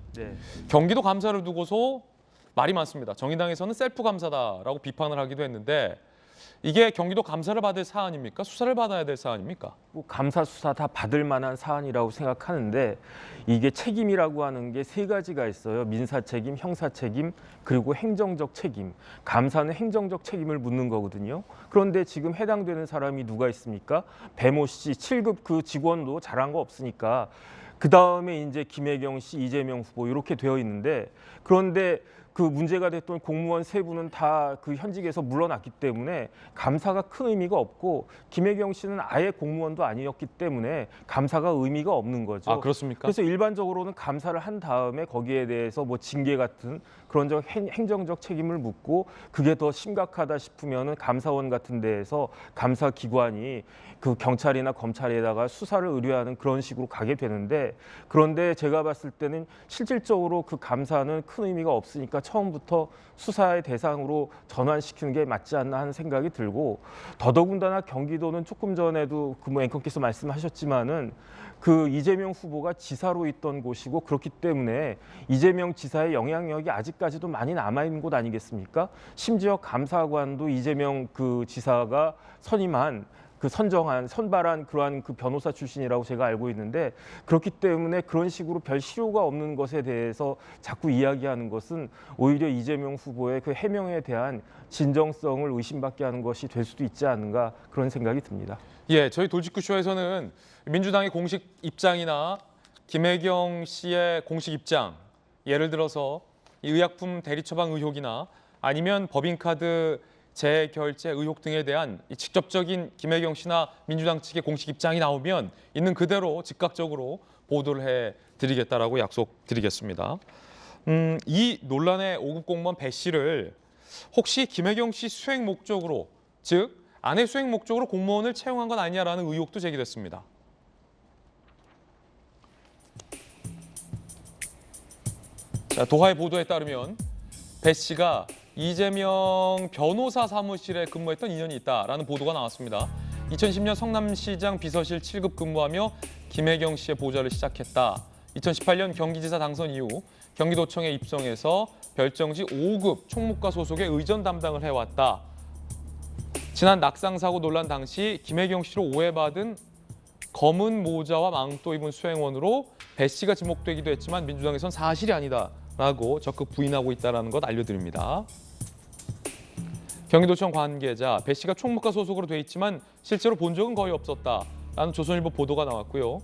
경기도 감사를 두고서 말이 많습니다. 정의당에서는 셀프 감사다라고 비판을 하기도 했는데 이게 경기도 감사를 받을 사안입니까? 수사를 받아야 될 사안입니까? 감사 수사 다 받을 만한 사안이라고 생각하는데 이게 책임이라고 하는 게 세 가지가 있어요. 민사 책임, 형사 책임, 그리고 행정적 책임. 감사는 행정적 책임을 묻는 거거든요. 그런데 지금 해당되는 사람이 누가 있습니까? 배모 씨 7급 그 직원도 잘한 거 없으니까 그 다음에 이제 김혜경 씨, 이재명 후보 이렇게 되어 있는데, 그런데 그 문제가 됐던 공무원 세 분은 다 그 현직에서 물러났기 때문에 감사가 큰 의미가 없고 김혜경 씨는 아예 공무원도 아니었기 때문에 감사가 의미가 없는 거죠. 아, 그렇습니까? 그래서 일반적으로는 감사를 한 다음에 거기에 대해서 뭐 징계 같은 그런 행정적 책임을 묻고 그게 더 심각하다 싶으면은 감사원 같은 데에서 감사기관이 그 경찰이나 검찰에다가 수사를 의뢰하는 그런 식으로 가게 되는데, 그런데 제가 봤을 때는 실질적으로 그 감사는 큰 의미가 없으니까 처음부터 수사의 대상으로 전환시키는 게 맞지 않나 하는 생각이 들고, 더더군다나 경기도는 조금 전에도 그 뭐 앵커께서 말씀하셨지만은 그 이재명 후보가 지사로 있던 곳이고 그렇기 때문에 이재명 지사의 영향력이 아직까지도 많이 남아있는 곳 아니겠습니까? 심지어 감사관도 이재명 그 지사가 선임한 그 선발한 그러한 그 변호사 출신이라고 제가 알고 있는데, 그렇기 때문에 그런 식으로 별 실효가 없는 것에 대해서 자꾸 이야기하는 것은 오히려 이재명 후보의 그 해명에 대한 진정성을 의심받게 하는 것이 될 수도 있지 않은가, 그런 생각이 듭니다. 예, 저희 돌직구쇼에서는 민주당의 공식 입장이나 김혜경 씨의 공식 입장, 예를 들어서 이 의약품 대리 처방 의혹이나 아니면 법인카드 재결제 의혹 등에 대한 이 직접적인 김혜경 씨나 민주당 측의 공식 입장이 나오면 있는 그대로 즉각적으로 보도를 해드리겠다라고 약속드리겠습니다. 이 논란의 5급 공무원 배 씨를 혹시 김혜경 씨 수행 목적으로, 즉 아내 수행 목적으로 공무원을 채용한 건 아니냐라는 의혹도 제기됐습니다. 자, 도하의 보도에 따르면 배 씨가 이재명 변호사 사무실에 근무했던 인연이 있다라는 보도가 나왔습니다. 2010년 성남시장 비서실 7급 근무하며 김혜경 씨의 보좌를 시작했다. 2018년 경기지사 당선 이후 경기도청에 입성해서 별정지 5급 총무과 소속의 의전 담당을 해왔다. 지난 낙상 사고 논란 당시 김혜경 씨로 오해받은 검은 모자와 망토 입은 수행원으로 배 씨가 지목되기도 했지만 민주당에선 사실이 아니다라고 적극 부인하고 있다는 것 알려드립니다. 경기도청 관계자, 배 씨가 총무과 소속으로 돼 있지만 실제로 본 적은 거의 없었다라는 조선일보 보도가 나왔고요.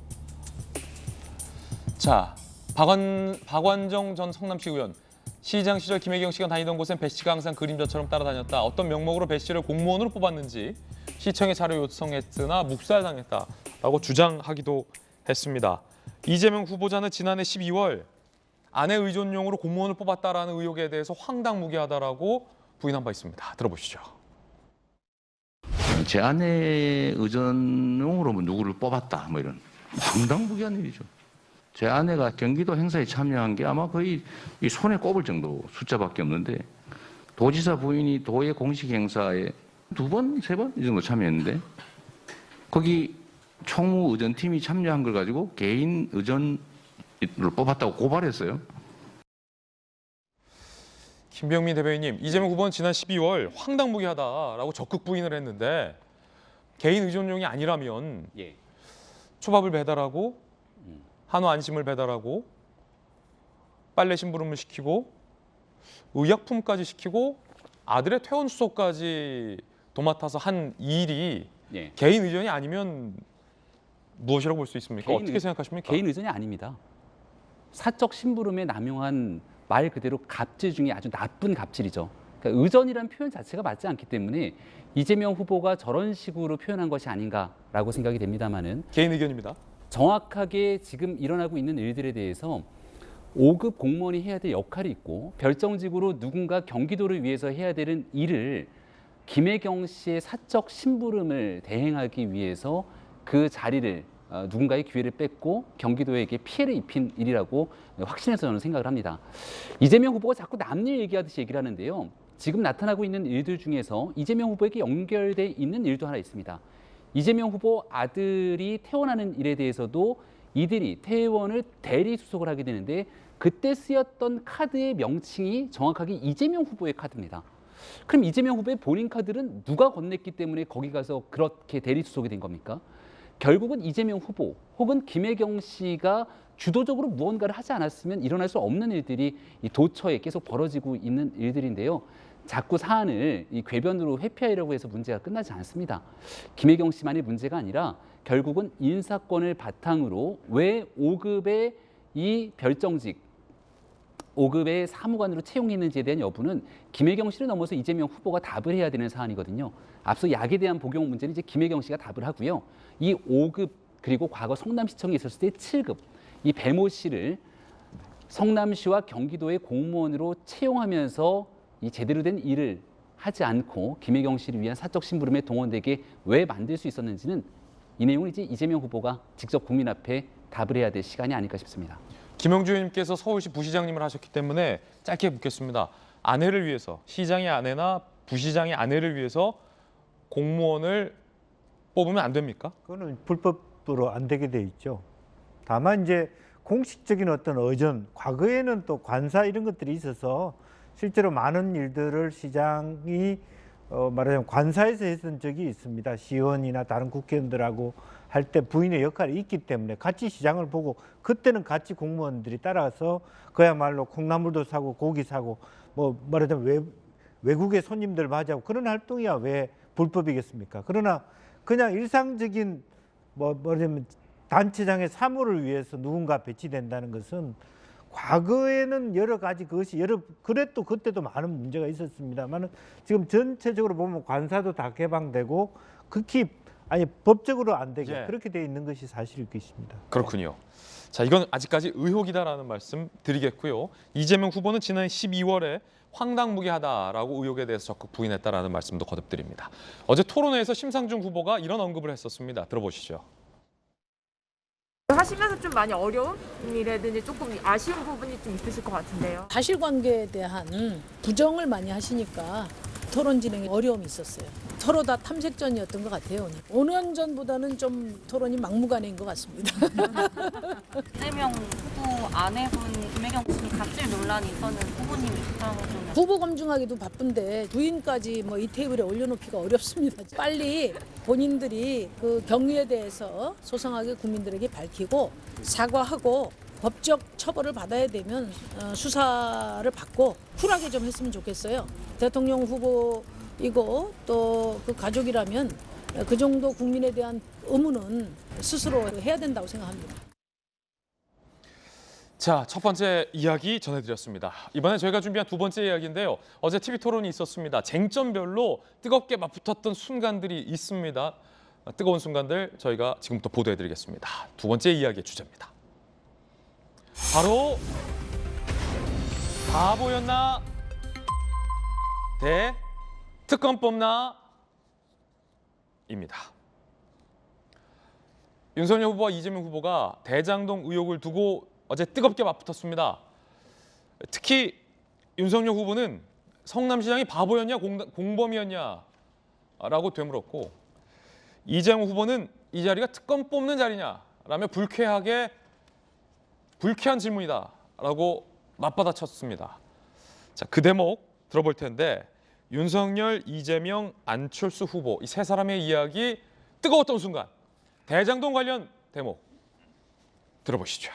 자, 박완정 전 성남시 의원. 시장 시절 김혜경 씨가 다니던 곳엔 배 씨가 항상 그림자처럼 따라다녔다. 어떤 명목으로 배 씨를 공무원으로 뽑았는지 시청에 자료 요청했으나 묵살당했다라고 주장하기도 했습니다. 이재명 후보자는 지난해 12월 아내 의존용으로 공무원을 뽑았다라는 의혹에 대해서 황당무계하다라고 부인한 바 있습니다. 들어보시죠. 제 아내 의전용으로 누구를 뽑았다 뭐 이런 황당무계한 일이죠. 제 아내가 경기도 행사에 참여한 게 아마 거의 이 손에 꼽을 정도 숫자밖에 없는데 도지사 부인이 도의 공식 행사에 2번, 3번 이 정도 참여했는데 거기 총무 의전팀이 참여한 걸 가지고 개인 의전을 뽑았다고 고발했어요. 김병민 대변인님, 이재명 후보는 지난 12월 황당무계하다라고 적극 부인을 했는데 개인 의존용이 아니라면 초밥을 배달하고 한우 안심을 배달하고 빨래 심부름을 시키고 의약품까지 시키고 아들의 퇴원 수소까지 도맡아서 한 일이 개인 의전이 아니면 무엇이라고 볼 수 있습니까? 어떻게 생각하십니까? 개인 의전이 아닙니다. 사적 심부름에 남용한 말 그대로 갑질 중에 아주 나쁜 갑질이죠. 그러니까 의전이라는 표현 자체가 맞지 않기 때문에 이재명 후보가 저런 식으로 표현한 것이 아닌가라고 생각이 됩니다만은 개인 의견입니다. 정확하게 지금 일어나고 있는 일들에 대해서 5급 공무원이 해야 될 역할이 있고 별정직으로 누군가 경기도를 위해서 해야 되는 일을 김혜경 씨의 사적 심부름을 대행하기 위해서 그 자리를 누군가의 기회를 뺏고 경기도에게 피해를 입힌 일이라고 확신해서 저는 생각을 합니다. 이재명 후보가 자꾸 남일 얘기하듯이 얘기를 하는데요. 지금 나타나고 있는 일들 중에서 이재명 후보에게 연결돼 있는 일도 하나 있습니다. 이재명 후보 아들이 퇴원하는 일에 대해서도 이들이 퇴원을 대리 수속을 하게 되는데 그때 쓰였던 카드의 명칭이 정확하게 이재명 후보의 카드입니다. 그럼 이재명 후보의 본인 카드는 누가 건넸기 때문에 거기 가서 그렇게 대리 수속이 된 겁니까? 결국은 이재명 후보 혹은 김혜경 씨가 주도적으로 무언가를 하지 않았으면 일어날 수 없는 일들이 이 도처에 계속 벌어지고 있는 일들인데요. 자꾸 사안을 이 궤변으로 회피하려고 해서 문제가 끝나지 않습니다. 김혜경 씨만의 문제가 아니라 결국은 인사권을 바탕으로 왜 5급의 이 별정직 5급의 사무관으로 채용했는지에 대한 여부는 김혜경 씨를 넘어서 이재명 후보가 답을 해야 되는 사안이거든요. 앞서 약에 대한 복용 문제는 이제 김혜경 씨가 답을 하고요. 이 5급 그리고 과거 성남시청에 있었을 때 7급 이 배모 씨를 성남시와 경기도의 공무원으로 채용하면서 이 제대로 된 일을 하지 않고 김혜경 씨를 위한 사적 심부름에 동원되게 왜 만들 수 있었는지는 이 내용을 이제 이재명 후보가 직접 국민 앞에 답을 해야 될 시간이 아닐까 싶습니다. 김영주 의원님께서 서울시 부시장님을 하셨기 때문에 짧게 묻겠습니다. 아내를 위해서, 시장의 아내나 부시장의 아내를 위해서 공무원을 뽑으면 안 됩니까? 그거는 불법으로 안 되게 돼 있죠. 다만 이제 공식적인 어떤 의전, 과거에는 또 관사 이런 것들이 있어서 실제로 많은 일들을 시장이 말하자면 관사에서 했던 적이 있습니다. 시의원이나 다른 국회의원들하고 할 때 부인의 역할이 있기 때문에 같이 시장을 보고 그때는 같이 공무원들이 따라서 그야말로 콩나물도 사고 고기 사고 뭐 말하자면 외국의 손님들 맞이하고 그런 활동이야 왜 불법이겠습니까? 그러나 그냥 일상적인 뭐 말하자면 단체장의 사무를 위해서 누군가 배치된다는 것은 과거에는 여러 가지 그것이 그래도 그때도 많은 문제가 있었습니다만 지금 전체적으로 보면 관사도 다 개방되고 극히 법적으로 안 되게 예. 그렇게 돼 있는 것이 사실일 것입니다. 그렇군요. 자, 이건 아직까지 의혹이다라는 말씀 드리겠고요. 이재명 후보는 지난 12월에 황당무계하다라고 의혹에 대해서 적극 부인했다라는 말씀도 거듭드립니다. 어제 토론회에서 심상정 후보가 이런 언급을 했었습니다. 들어보시죠. 하시면서 좀 많이 어려움이라든지 조금 아쉬운 부분이 좀 있으실 것 같은데요. 사실관계에 대한 부정을 많이 하시니까 토론 진행에 어려움이 있었어요. 서로 다 탐색전이었던 것 같아요. 5년 전보다는 좀 토론이 막무가내인 것 같습니다. 이재명 후보 아내분 김혜경 씨 갑질 논란이 있었는 후보님 입장을 좀. 후보 검증하기도 바쁜데 부인까지 이 테이블에 올려놓기가 어렵습니다. 빨리 본인들이 그 경위에 대해서 소상하게 국민들에게 밝히고 사과하고 법적 처벌을 받아야 되면 수사를 받고 쿨하게 좀 했으면 좋겠어요. 대통령 후보이고 또 그 가족이라면 그 정도 국민에 대한 의무는 스스로 해야 된다고 생각합니다. 자, 첫 번째 이야기 전해드렸습니다. 이번에 저희가 준비한 두 번째 이야기인데요. 어제 TV 토론이 있었습니다. 쟁점별로 뜨겁게 맞붙었던 순간들이 있습니다. 뜨거운 순간들 저희가 지금부터 보도해드리겠습니다. 두 번째 이야기의 주제입니다. 바로 바보였나 대 특검 뽑나 입니다. 윤석열 후보와 이재명 후보가 대장동 의혹을 두고 어제 뜨겁게 맞붙었습니다. 특히 윤석열 후보는 성남시장이 바보였냐 공범이었냐라고 되물었고 이재명 후보는 이 자리가 특검 뽑는 자리냐라며 불쾌한 질문이다라고 맞받아쳤습니다. 자, 그 대목 들어볼 텐데 윤석열, 이재명, 안철수 후보 이 세 사람의 이야기 뜨거웠던 순간 대장동 관련 대목 들어보시죠.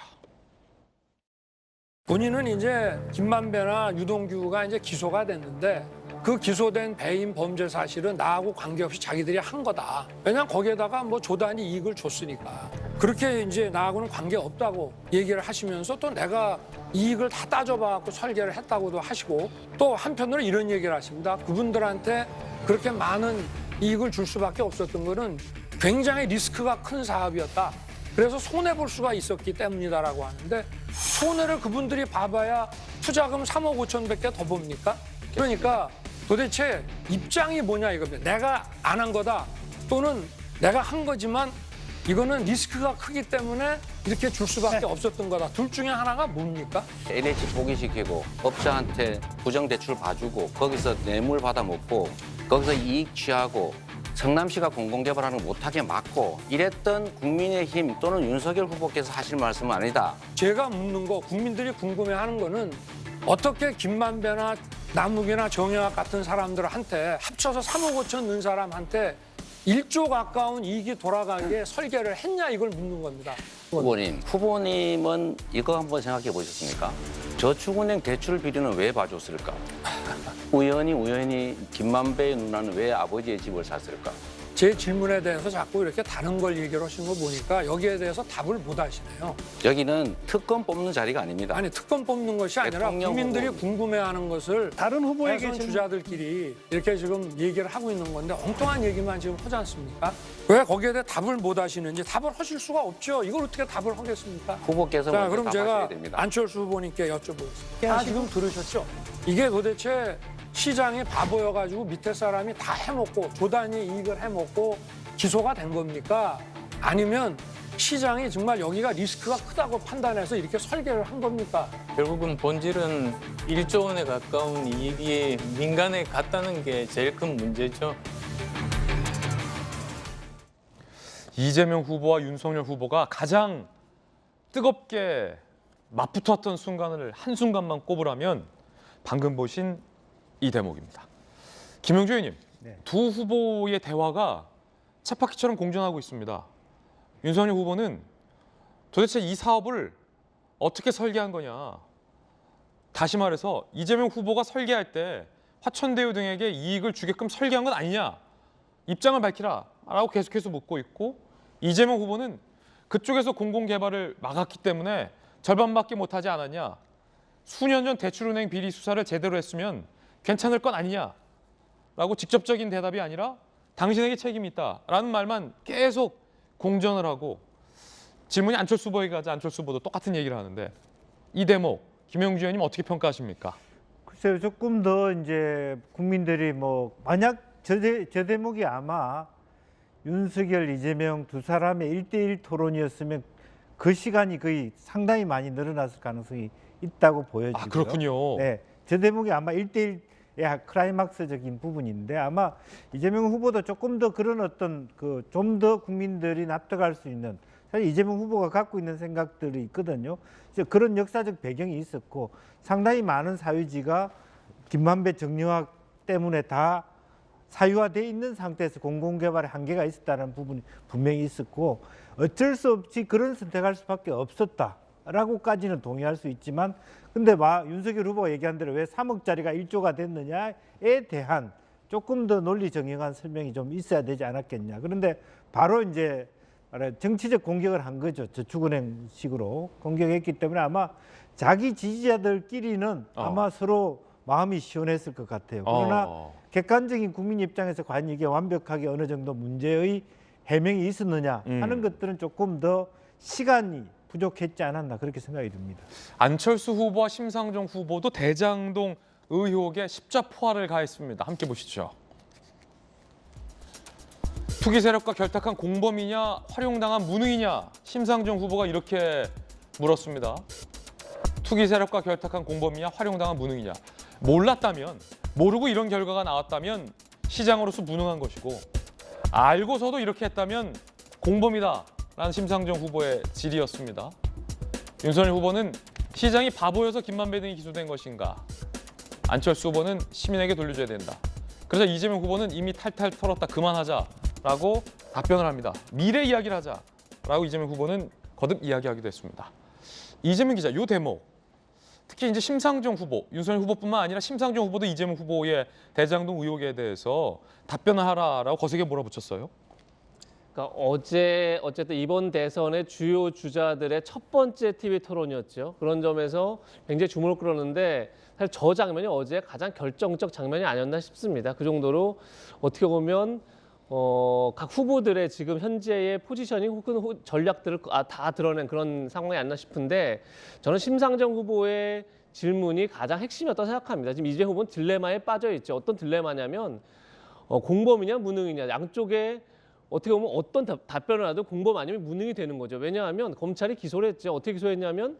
본인은 이제 김만배나 유동규가 이제 기소가 됐는데 그 기소된 배임 범죄 사실은 나하고 관계없이 자기들이 한 거다. 왜냐면 거기에다가 조단이 이익을 줬으니까. 그렇게 이제 나하고는 관계 없다고 얘기를 하시면서 또 내가 이익을 다 따져봐갖고 설계를 했다고도 하시고 또 한편으로 이런 얘기를 하십니다. 그분들한테 그렇게 많은 이익을 줄 수밖에 없었던 거는 굉장히 리스크가 큰 사업이었다. 그래서 손해볼 수가 있었기 때문이다라고 하는데 손해를 그분들이 봐봐야 투자금 3억 5천밖에 더 봅니까? 그러니까 도대체 입장이 뭐냐 이겁니다. 내가 안 한 거다 또는 내가 한 거지만 이거는 리스크가 크기 때문에 이렇게 줄 수밖에 없었던 거다. 둘 중에 하나가 뭡니까? LH 포기시키고 업자한테 부정대출 봐주고 거기서 뇌물 받아먹고 거기서 이익 취하고 성남시가 공공개발하는 거 못하게 막고 이랬던 국민의힘 또는 윤석열 후보께서 하실 말씀은 아니다. 제가 묻는 거 국민들이 궁금해하는 거는 어떻게 김만배나 남욱이나 정영학 같은 사람들한테 합쳐서 3억 5천 넣은 사람한테 1조 가까운 이익이 돌아가게 설계를 했냐 이걸 묻는 겁니다. 후보님은 이거 한번 생각해 보셨습니까? 저축은행 대출 비리는 왜 봐줬을까? 우연히 김만배의 누나는 왜 아버지의 집을 샀을까? 제 질문에 대해서 자꾸 이렇게 다른 걸 얘기를 하신 거 보니까 여기에 대해서 답을 못 하시네요. 여기는 특검 뽑는 자리가 아닙니다. 아니 특검 뽑는 것이 아니라 국민들이 궁금해하는 것을 다른 후보에게 주자들끼리 이렇게 지금 얘기를 하고 있는 건데 엉뚱한 얘기만 지금 하지 않습니까? 왜 거기에 대해 답을 못 하시는지 답을 하실 수가 없죠. 이걸 어떻게 답을 하겠습니까? 후보께서 자, 먼저 그럼 답하셔야 제가 됩니다. 안철수 후보님께 여쭤보겠습니다. 지금 들으셨죠? 이게 도대체 시장이 바보여가지고 밑에 사람이 다 해먹고 조단위 이익을 해먹고 기소가 된 겁니까? 아니면 시장이 정말 여기가 리스크가 크다고 판단해서 이렇게 설계를 한 겁니까? 결국은 본질은 1조 원에 가까운 이익이 민간에 갔다는 게 제일 큰 문제죠. 이재명 후보와 윤석열 후보가 가장 뜨겁게 맞붙었던 순간을 한순간만 꼽으라면 방금 보신 이 대목입니다. 김용주 의원님, 두 후보의 대화가 쳇바퀴처럼 공존하고 있습니다. 윤석열 후보는 도대체 이 사업을 어떻게 설계한 거냐. 다시 말해서 이재명 후보가 설계할 때 화천대유 등에게 이익을 주게끔 설계한 건 아니냐. 입장을 밝히라라고 계속해서 묻고 있고 이재명 후보는 그쪽에서 공공개발을 막았기 때문에 절반밖에 못하지 않았냐. 수년 전 대출은행 비리 수사를 제대로 했으면 괜찮을 건 아니냐라고 직접적인 대답이 아니라 당신에게 책임이 있다라는 말만 계속 공전을 하고 질문이 안철수 후보에게 가자 안철수 후보도 똑같은 얘기를 하는데 이 대목 김영주 의원님 어떻게 평가하십니까? 글쎄요, 조금 더 이제 국민들이 뭐 만약 저 대목이 아마 윤석열, 이재명 두 사람의 1대1 토론이었으면 그 시간이 거의 상당히 많이 늘어났을 가능성이 있다고 보여지고요. 아, 그렇군요. 네, 저 대목이 아마 1대1의 클라이막스적인 부분인데 아마 이재명 후보도 조금 더 그런 어떤 그 좀 더 국민들이 납득할 수 있는 사실 이재명 후보가 갖고 있는 생각들이 있거든요. 그런 역사적 배경이 있었고 상당히 많은 사유지가 김만배 정영학 때문에 다 사유화돼 있는 상태에서 공공개발에 한계가 있었다는 부분이 분명히 있었고 어쩔 수 없이 그런 선택할 수밖에 없었다라고까지는 동의할 수 있지만 근데 윤석열 후보가 얘기한 대로 왜 3억짜리가 1조가 됐느냐에 대한 조금 더 논리 정연한 설명이 좀 있어야 되지 않았겠냐. 그런데 바로 이제 정치적 공격을 한 거죠. 저축은행식으로 공격했기 때문에 아마 자기 지지자들끼리는 아마 서로 마음이 시원했을 것 같아요. 그러나 객관적인 국민 입장에서 과연 이게 완벽하게 어느 정도 문제의 해명이 있었느냐 하는 것들은 조금 더 시간이 부족했지 않았나 그렇게 생각이 듭니다. 안철수 후보와 심상정 후보도 대장동 의혹에 십자포화를 가했습니다. 함께 보시죠. 투기 세력과 결탁한 공범이냐 활용당한 무능이냐 심상정 후보가 이렇게 물었습니다. 투기 세력과 결탁한 공범이냐 활용당한 무능이냐. 몰랐다면 모르고 이런 결과가 나왔다면 시장으로서 무능한 것이고 알고서도 이렇게 했다면 공범이다라는 심상정 후보의 질의였습니다. 윤석열 후보는 시장이 바보여서 김만배 등이 기소된 것인가. 안철수 후보는 시민에게 돌려줘야 된다. 그래서 이재명 후보는 이미 탈탈 털었다 그만하자라고 답변을 합니다. 미래 이야기를 하자라고 이재명 후보는 거듭 이야기하기도 했습니다. 이재명 기자, 이 대목 특히 이제 심상정 후보, 윤석열 후보뿐만 아니라 심상정 후보도 이재명 후보의 대장동 의혹에 대해서 답변을 하라라고 거세게 몰아붙였어요. 그러니까 어제 어쨌든 이번 대선의 주요 주자들의 첫 번째 TV 토론이었죠. 그런 점에서 굉장히 주목을 끌었는데 사실 저 장면이 어제 가장 결정적 장면이 아니었나 싶습니다. 그 정도로 어떻게 보면 각 후보들의 지금 현재의 포지셔닝 혹은 전략들을 다 드러낸 그런 상황이 아니나 싶은데 저는 심상정 후보의 질문이 가장 핵심이었다고 생각합니다. 지금 이재명 후보는 딜레마에 빠져 있죠. 어떤 딜레마냐면 공범이냐 무능이냐 양쪽에 어떻게 보면 어떤 답변을 하도 공범 아니면 무능이 되는 거죠. 왜냐하면 검찰이 기소를 했죠. 어떻게 기소했냐면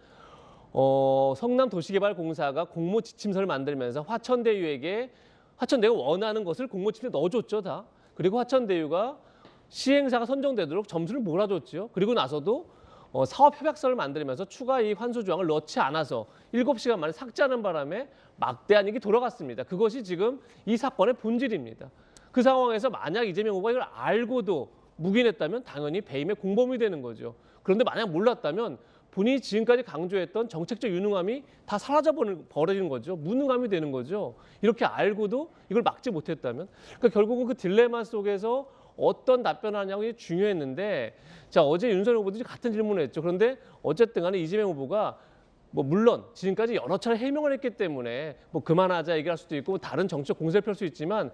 성남도시개발공사가 공모 지침서를 만들면서 화천대유에게 화천대유가 원하는 것을 공모 지침에 넣어줬죠. 다. 그리고 화천대유가 시행사가 선정되도록 점수를 몰아줬죠. 그리고 나서도 사업협약서를 만들면서 추가 이익 환수 조항을 넣지 않아서 7시간 만에 삭제하는 바람에 막대한 이익이 돌아갔습니다. 그것이 지금 이 사건의 본질입니다. 그 상황에서 만약 이재명 후보가 이걸 알고도 묵인했다면 당연히 배임의 공범이 되는 거죠. 그런데 만약 몰랐다면 본인이 지금까지 강조했던 정책적 유능함이 다 사라져버리는 거죠. 무능함이 되는 거죠. 이렇게 알고도 이걸 막지 못했다면. 그러니까 결국은 그 딜레마 속에서 어떤 답변을 하냐고 중요했는데 자 어제 윤석열 후보도 같은 질문을 했죠. 그런데 어쨌든 간에 이재명 후보가 물론 지금까지 여러 차례 해명을 했기 때문에 그만하자 얘기할 수도 있고 다른 정치적 공세를 펼 수 있지만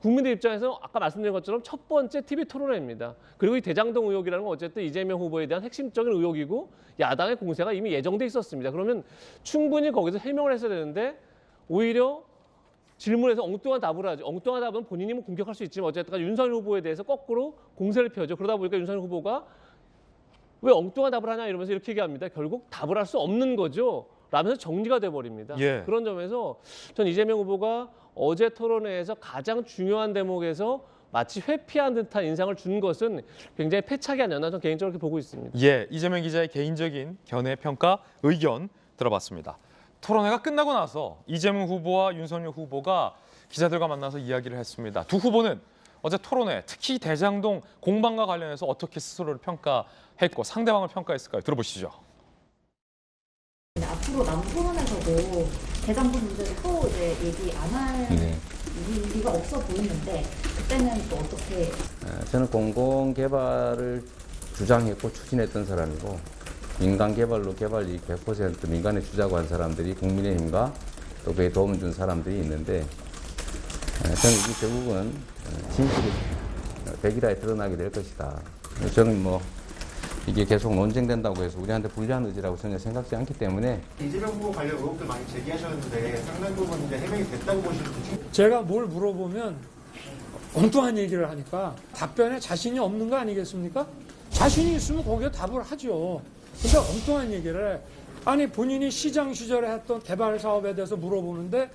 국민들 입장에서 아까 말씀드린 것처럼 첫 번째 TV 토론회입니다. 그리고 이 대장동 의혹이라는 건 어쨌든 이재명 후보에 대한 핵심적인 의혹이고 야당의 공세가 이미 예정돼 있었습니다. 그러면 충분히 거기서 해명을 했어야 되는데 오히려 질문에서 엉뚱한 답을 하죠. 엉뚱한 답은 본인이 공격할 수 있지만 어쨌든 윤석열 후보에 대해서 거꾸로 공세를 펴죠. 그러다 보니까 윤석열 후보가 왜 엉뚱한 답을 하냐 이러면서 이렇게 얘기합니다. 결국 답을 할 수 없는 거죠. 라면서 정리가 돼버립니다. 예. 그런 점에서 전 이재명 후보가 어제 토론회에서 가장 중요한 대목에서 마치 회피한 듯한 인상을 준 것은 굉장히 패착이 아니었나 저는 개인적으로 그렇게 보고 있습니다. 예, 이재명 기자의 개인적인 견해, 평가, 의견 들어봤습니다. 토론회가 끝나고 나서 이재명 후보와 윤석열 후보가 기자들과 만나서 이야기를 했습니다. 두 후보는 어제 토론회, 특히 대장동 공방과 관련해서 어떻게 스스로를 평가했고 상대방을 평가했을까요? 들어보시죠. 앞으로 남은 토론에서도 대장동 문제를 또 이제 얘기 안 할 일리가 없어 보이는데 그때는 또 어떻게? 저는 공공개발을 주장했고 추진했던 사람이고 민간 개발로 개발 이익 100% 민간에 주자고 한 사람들이 국민의힘과 또 그에 도움을 준 사람들이 있는데 저는 이게 결국은 진실이 백일하에 드러나게 될 것이다. 저는 뭐 이게 계속 논쟁된다고 해서 우리한테 불리한 의지라고 전혀 생각지 않기 때문에 이재명 후보 관련 의혹들 많이 제기하셨는데 상당 부분 이제 해명이 됐다고 보시는지. 제가 뭘 물어보면 엉뚱한 얘기를 하니까 답변에 자신이 없는 거 아니겠습니까? 자신이 있으면 거기에 답을 하죠. 근데 엉뚱한 얘기를 해. 아니 본인이 시장 시절에 했던 개발 사업에 대해서 물어보는데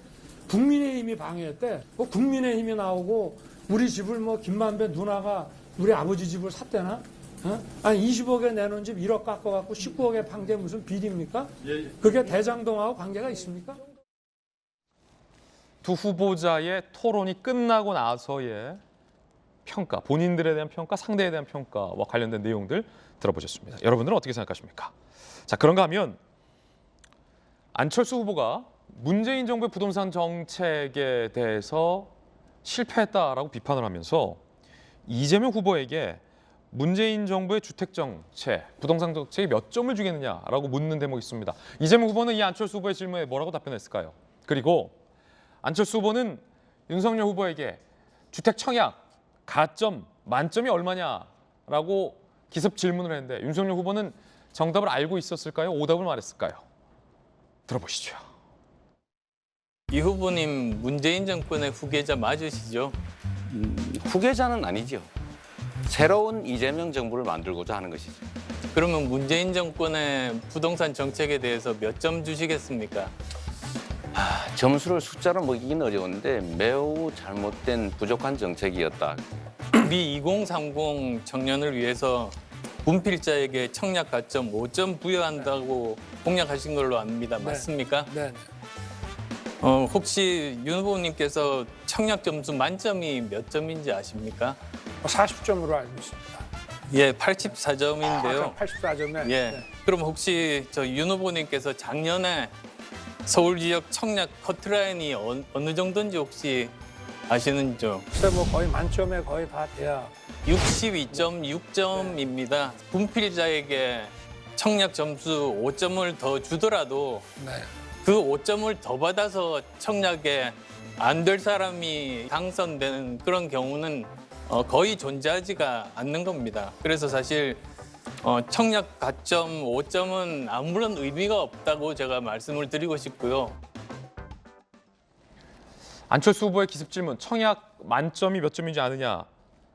국민의힘이 방해했대. 뭐 국민의힘이 나오고 우리 집을 뭐 김만배 누나가 우리 아버지 집을 샀대나? 어? 아니 20억에 내놓은 집 1억 깎아갖고 19억에 판 게 무슨 비리입니까? 그게 대장동하고 관계가 있습니까? 두 후보자의 토론이 끝나고 나서의 평가, 본인들에 대한 평가, 상대에 대한 평가와 관련된 내용들 들어보셨습니다. 여러분들은 어떻게 생각하십니까? 자, 그런가 하면 안철수 후보가 문재인 정부의 부동산 정책에 대해서 실패했다라고 비판을 하면서 이재명 후보에게 문재인 정부의 주택 정책, 부동산 정책에 몇 점을 주겠느냐라고 묻는 대목이 있습니다. 이재명 후보는 이 안철수 후보의 질문에 뭐라고 답변했을까요? 그리고 안철수 후보는 윤석열 후보에게 주택 청약, 가점, 만점이 얼마냐라고 기습 질문을 했는데 윤석열 후보는 정답을 알고 있었을까요? 오답을 말했을까요? 들어보시죠. 이 후보님 문재인 정권의 후계자 맞으시죠? 후계자는 아니죠. 새로운 이재명 정부를 만들고자 하는 것이죠. 그러면 문재인 정권의 부동산 정책에 대해서 몇 점 주시겠습니까? 점수를 숫자로 먹이기는 어려운데 매우 잘못된 부족한 정책이었다. 우리 2030 청년을 위해서 분필자에게 청약 가점 5점 부여한다고 공약하신 걸로 압니다. 맞습니까? 네. 혹시 윤 후보님께서 청약 점수 만점이 몇 점인지 아십니까? 40점으로 알고 있습니다. 예, 84점인데요. 84점에. 예. 네. 그럼 혹시 저 윤 후보님께서 작년에 서울 지역 청약 커트라인이 어느 정도인지 혹시 아시는지요? 글쎄 뭐 거의 만점에 거의 다 돼야. 62.6점입니다. 분필자에게 청약 점수 5점을 더 주더라도 네. 그 5점을 더 받아서 청약에 안 될 사람이 당선되는 그런 경우는 거의 존재하지가 않는 겁니다. 그래서 사실 청약 가점 5점은 아무런 의미가 없다고 제가 말씀을 드리고 싶고요. 안철수 후보의 기습 질문, 청약 만점이 몇 점인지 아느냐라고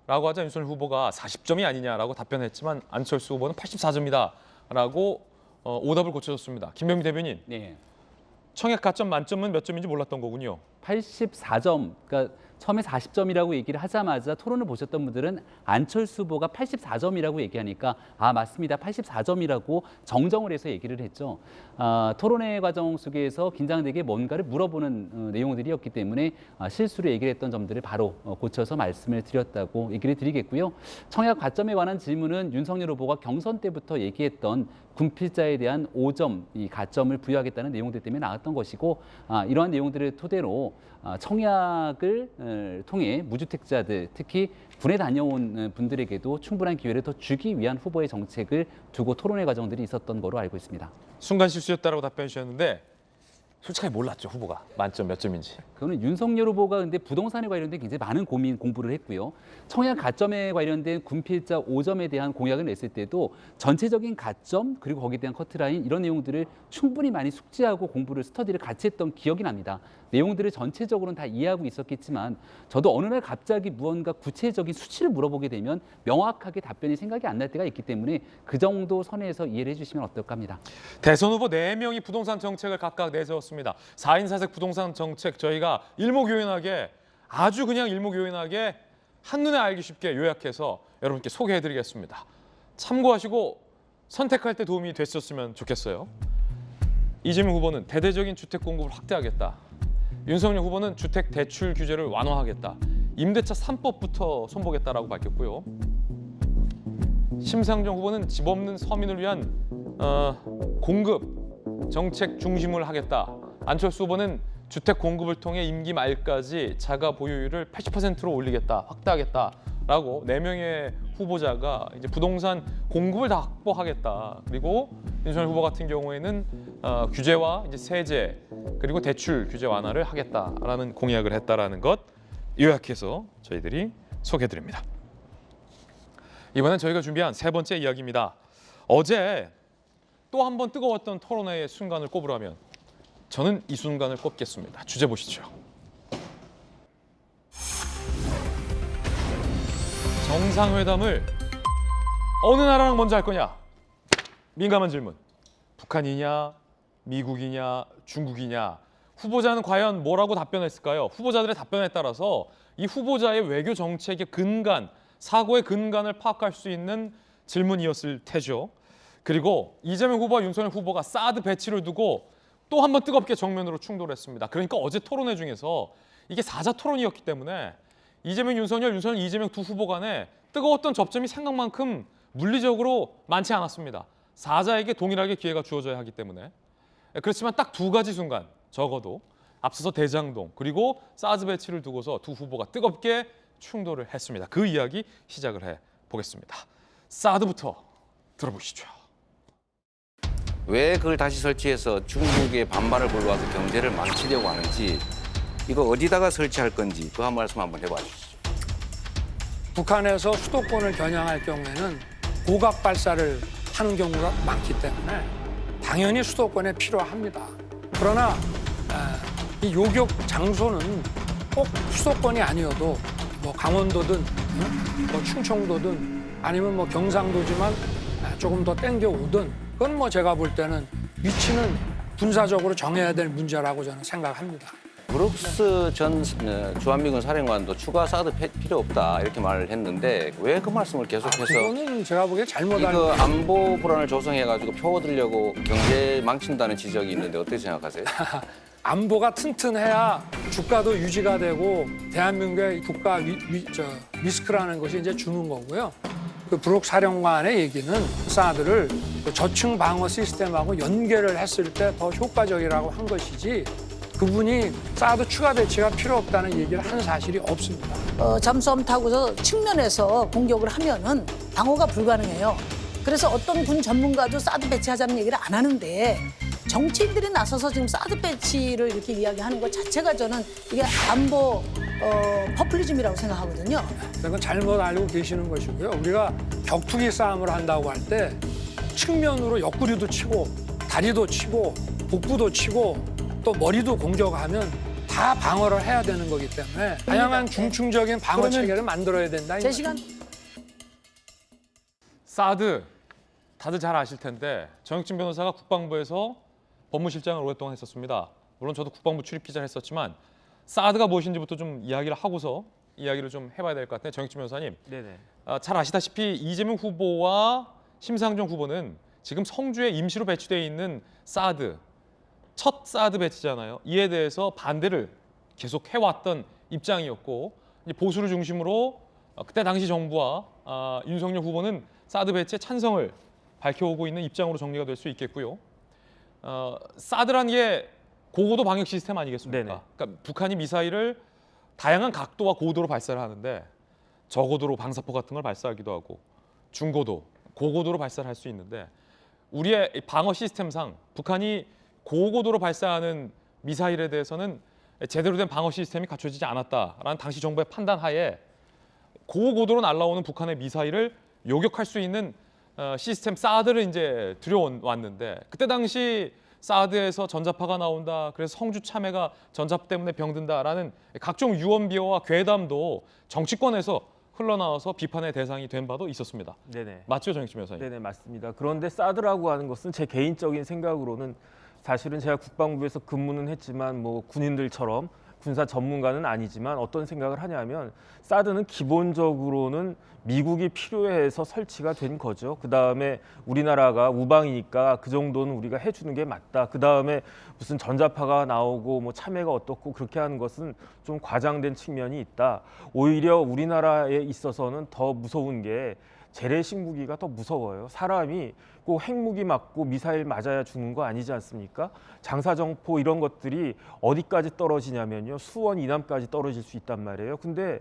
하자 윤석열 후보가 40점이 아니냐라고 답변했지만 안철수 후보는 84점이다라고 오답을 고쳐줬습니다. 김병민 대변인, 네. 청약 가점 만점은 몇 점인지 몰랐던 거군요. 84점, 그러니까 처음에 40점이라고 얘기를 하자마자 토론을 보셨던 분들은 안철수 후보가 84점이라고 얘기하니까 아 맞습니다, 84점이라고 정정을 해서 얘기를 했죠. 토론회 과정 속에서 긴장되게 뭔가를 물어보는 내용들이었기 때문에 실수로 얘기를 했던 점들을 바로 고쳐서 말씀을 드렸다고 얘기를 드리겠고요. 청약 가점에 관한 질문은 윤석열 후보가 경선 때부터 얘기했던 군필자에 대한 5점 이 가점을 부여하겠다는 내용들 때문에 나왔던 것이고 이러한 내용들을 토대로 청약을 통해 무주택자들 특히 군에 다녀온 분들에게도 충분한 기회를 더 주기 위한 후보의 정책을 두고 토론회 과정들이 있었던 거로 알고 있습니다. 순간 실수였다라고 답변해 주셨는데 솔직하게 몰랐죠, 후보가 만점 몇 점인지. 그거는 윤석열 후보가 근데 부동산에 관련된 굉장히 많은 공부를 했고요. 청약 가점에 관련된 군필자 5점에 대한 공약을 냈을 때도 전체적인 가점 그리고 거기에 대한 커트라인 이런 내용들을 충분히 많이 숙지하고 공부를 스터디를 같이 했던 기억이 납니다. 내용들을 전체적으로는 다 이해하고 있었겠지만 저도 어느 날 갑자기 무언가 구체적인 수치를 물어보게 되면 명확하게 답변이 생각이 안 날 때가 있기 때문에 그 정도 선에서 이해를 해주시면 어떨까 합니다. 대선 후보 4명이 부동산 정책을 각각 내세웠습니다. 4인 4색 부동산 정책 저희가 일목요연하게 아주 그냥 일목요연하게 한눈에 알기 쉽게 요약해서 여러분께 소개해드리겠습니다. 참고하시고 선택할 때 도움이 됐었으면 좋겠어요. 이재명 후보는 대대적인 주택 공급을 확대하겠다. 윤석열 후보는 주택 대출 규제를 완화하겠다. 임대차 3법부터 손보겠다라고 밝혔고요. 심상정 후보는 집 없는 서민을 위한 공급 정책 중심을 하겠다. 안철수 후보는 주택 공급을 통해 임기 말까지 자가 보유율을 80%로 올리겠다, 확대하겠다라고 라고 4명의 후보자가 이제 부동산 공급을 다 확보하겠다. 그리고 윤석열 후보 같은 경우에는 규제와 이제 세제 그리고 대출 규제 완화를 하겠다라는 공약을 했다라는 것 요약해서 저희들이 소개해드립니다. 이번엔 저희가 준비한 3번째 이야기입니다. 어제 또 한 번 뜨거웠던 토론회의 순간을 꼽으라면 저는 이 순간을 꼽겠습니다. 주제 보시죠. 정상회담을 어느 나라랑 먼저 할 거냐? 민감한 질문. 북한이냐, 미국이냐, 중국이냐. 후보자는 과연 뭐라고 답변했을까요? 후보자들의 답변에 따라서 이 후보자의 외교 정책의 근간, 사고의 근간을 파악할 수 있는 질문이었을 테죠. 그리고 이재명 후보와 윤석열 후보가 사드 배치를 두고 또 한 번 뜨겁게 정면으로 충돌했습니다. 그러니까 어제 토론회 중에서 이게 4자 토론이었기 때문에 이재명, 윤석열, 이재명 두 후보 간에 뜨거웠던 접점이 생각만큼 물리적으로 많지 않았습니다. 4자에게 동일하게 기회가 주어져야 하기 때문에. 그렇지만 딱 2가지 순간 적어도 앞서서 대장동 그리고 사드 배치를 두고서 두 후보가 뜨겁게 충돌을 했습니다. 그 이야기 시작을 해보겠습니다. 사드부터 들어보시죠. 왜 그걸 다시 설치해서 중국의 반발을 불러와서 경제를 망치려고 하는지 이거 어디다가 설치할 건지 그 한 말씀 한번 해봐 주시죠. 북한에서 수도권을 겨냥할 경우에는 고각 발사를 하는 경우가 많기 때문에 당연히 수도권에 필요합니다. 그러나 이 요격 장소는 꼭 수도권이 아니어도 뭐 강원도든 뭐 충청도든 아니면 뭐 경상도지만 조금 더 땡겨 오든 그건 뭐 제가 볼 때는 위치는 군사적으로 정해야 될 문제라고 저는 생각합니다. 브룩스 전 주한미군 사령관도 추가 사드 필요 없다 이렇게 말을 했는데 왜 그 말씀을 계속해서 그거는 제가 보기에 잘못 이거 안보 불안을 조성해가지고 표 얻으려고 경제 망친다는 지적이 있는데 어떻게 생각하세요? 안보가 튼튼해야 주가도 유지가 되고 대한민국의 국가 리스크라는 것이 이제 주는 거고요. 그 브룩 사령관의 얘기는 사드를 저층 방어 시스템하고 연계를 했을 때 더 효과적이라고 한 것이지 그분이 사드 추가 배치가 필요 없다는 얘기를 한 사실이 없습니다. 잠수함 타고서 측면에서 공격을 하면은 방어가 불가능해요. 그래서 어떤 군 전문가도 사드 배치하자는 얘기를 안 하는데 정치인들이 나서서 지금 사드 배치를 이렇게 이야기하는 것 자체가 저는 이게 안보 퍼플리즘이라고 생각하거든요. 그건 잘못 알고 계시는 것이고요. 우리가 격투기 싸움을 한다고 할 때 측면으로 옆구리도 치고 다리도 치고 복부도 치고 또 머리도 공격하면 다 방어를 해야 되는 거기 때문에 다양한 중층적인 방어 체계를 만들어야 된다. 제 시간. 사드 다들 잘 아실 텐데 정혁진 변호사가 국방부에서 법무실장을 오랫동안 했었습니다. 물론 저도 국방부 출입 기자를 했었지만 사드가 무엇인지부터 좀 이야기를 하고서 이야기를 좀 해봐야 될 것 같아요. 정혁진 변호사님. 네네. 잘 아시다시피 이재명 후보와 심상정 후보는 지금 성주에 임시로 배치되어 있는 사드, 첫 사드 배치잖아요. 이에 대해서 반대를 계속 해왔던 입장이었고 보수를 중심으로 그때 당시 정부와 윤석열 후보는 사드 배치에 찬성을 밝혀오고 있는 입장으로 정리가 될 수 있겠고요. 사드란 게 고고도 방역 시스템 아니겠습니까? 그러니까 북한이 미사일을 다양한 각도와 고도로 발사를 하는데 저고도로 방사포 같은 걸 발사하기도 하고 중고도, 고고도로 발사를 할 수 있는데 우리의 방어 시스템상 북한이 고고도로 발사하는 미사일에 대해서는 제대로 된 방어 시스템이 갖춰지지 않았다라는 당시 정부의 판단 하에 고고도로 날아오는 북한의 미사일을 요격할 수 있는 시스템 사드를 이제 들여왔는데 그때 당시 사드에서 전자파가 나온다. 그래서 성주 참외가 전자파 때문에 병든다라는 각종 유언비어와 괴담도 정치권에서 흘러나와서 비판의 대상이 된 바도 있었습니다. 네네. 맞죠, 정혁진 변호사님? 네네, 맞습니다. 그런데 사드라고 하는 것은 제 개인적인 생각으로는 사실은 제가 국방부에서 근무는 했지만 뭐 군인들처럼 군사 전문가는 아니지만 어떤 생각을 하냐면 사드는 기본적으로는 미국이 필요해서 설치가 된 거죠. 그다음에 우리나라가 우방이니까 그 정도는 우리가 해주는 게 맞다. 그다음에 무슨 전자파가 나오고 뭐 참외가 어떻고 그렇게 하는 것은 좀 과장된 측면이 있다. 오히려 우리나라에 있어서는 더 무서운 게 재래식 무기가 더 무서워요. 사람이 꼭 핵무기 맞고 미사일 맞아야 죽는 거 아니지 않습니까? 장사정포 이런 것들이 어디까지 떨어지냐면요. 수원 이남까지 떨어질 수 있단 말이에요. 근데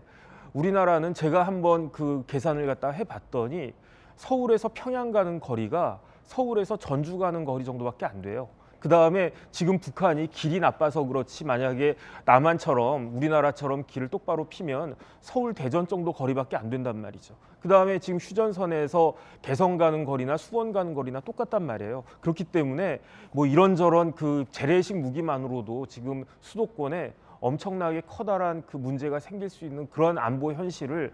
우리나라는 제가 한번 그 계산을 갖다 해봤더니 서울에서 평양 가는 거리가 서울에서 전주 가는 거리 정도밖에 안 돼요. 그 다음에 지금 북한이 길이 나빠서 그렇지 만약에 남한처럼 우리나라처럼 길을 똑바로 피면 서울 대전 정도 거리밖에 안 된단 말이죠. 그 다음에 지금 휴전선에서 개성 가는 거리나 수원 가는 거리나 똑같단 말이에요. 그렇기 때문에 뭐 이런저런 그 재래식 무기만으로도 지금 수도권에 엄청나게 커다란 그 문제가 생길 수 있는 그런 안보 현실을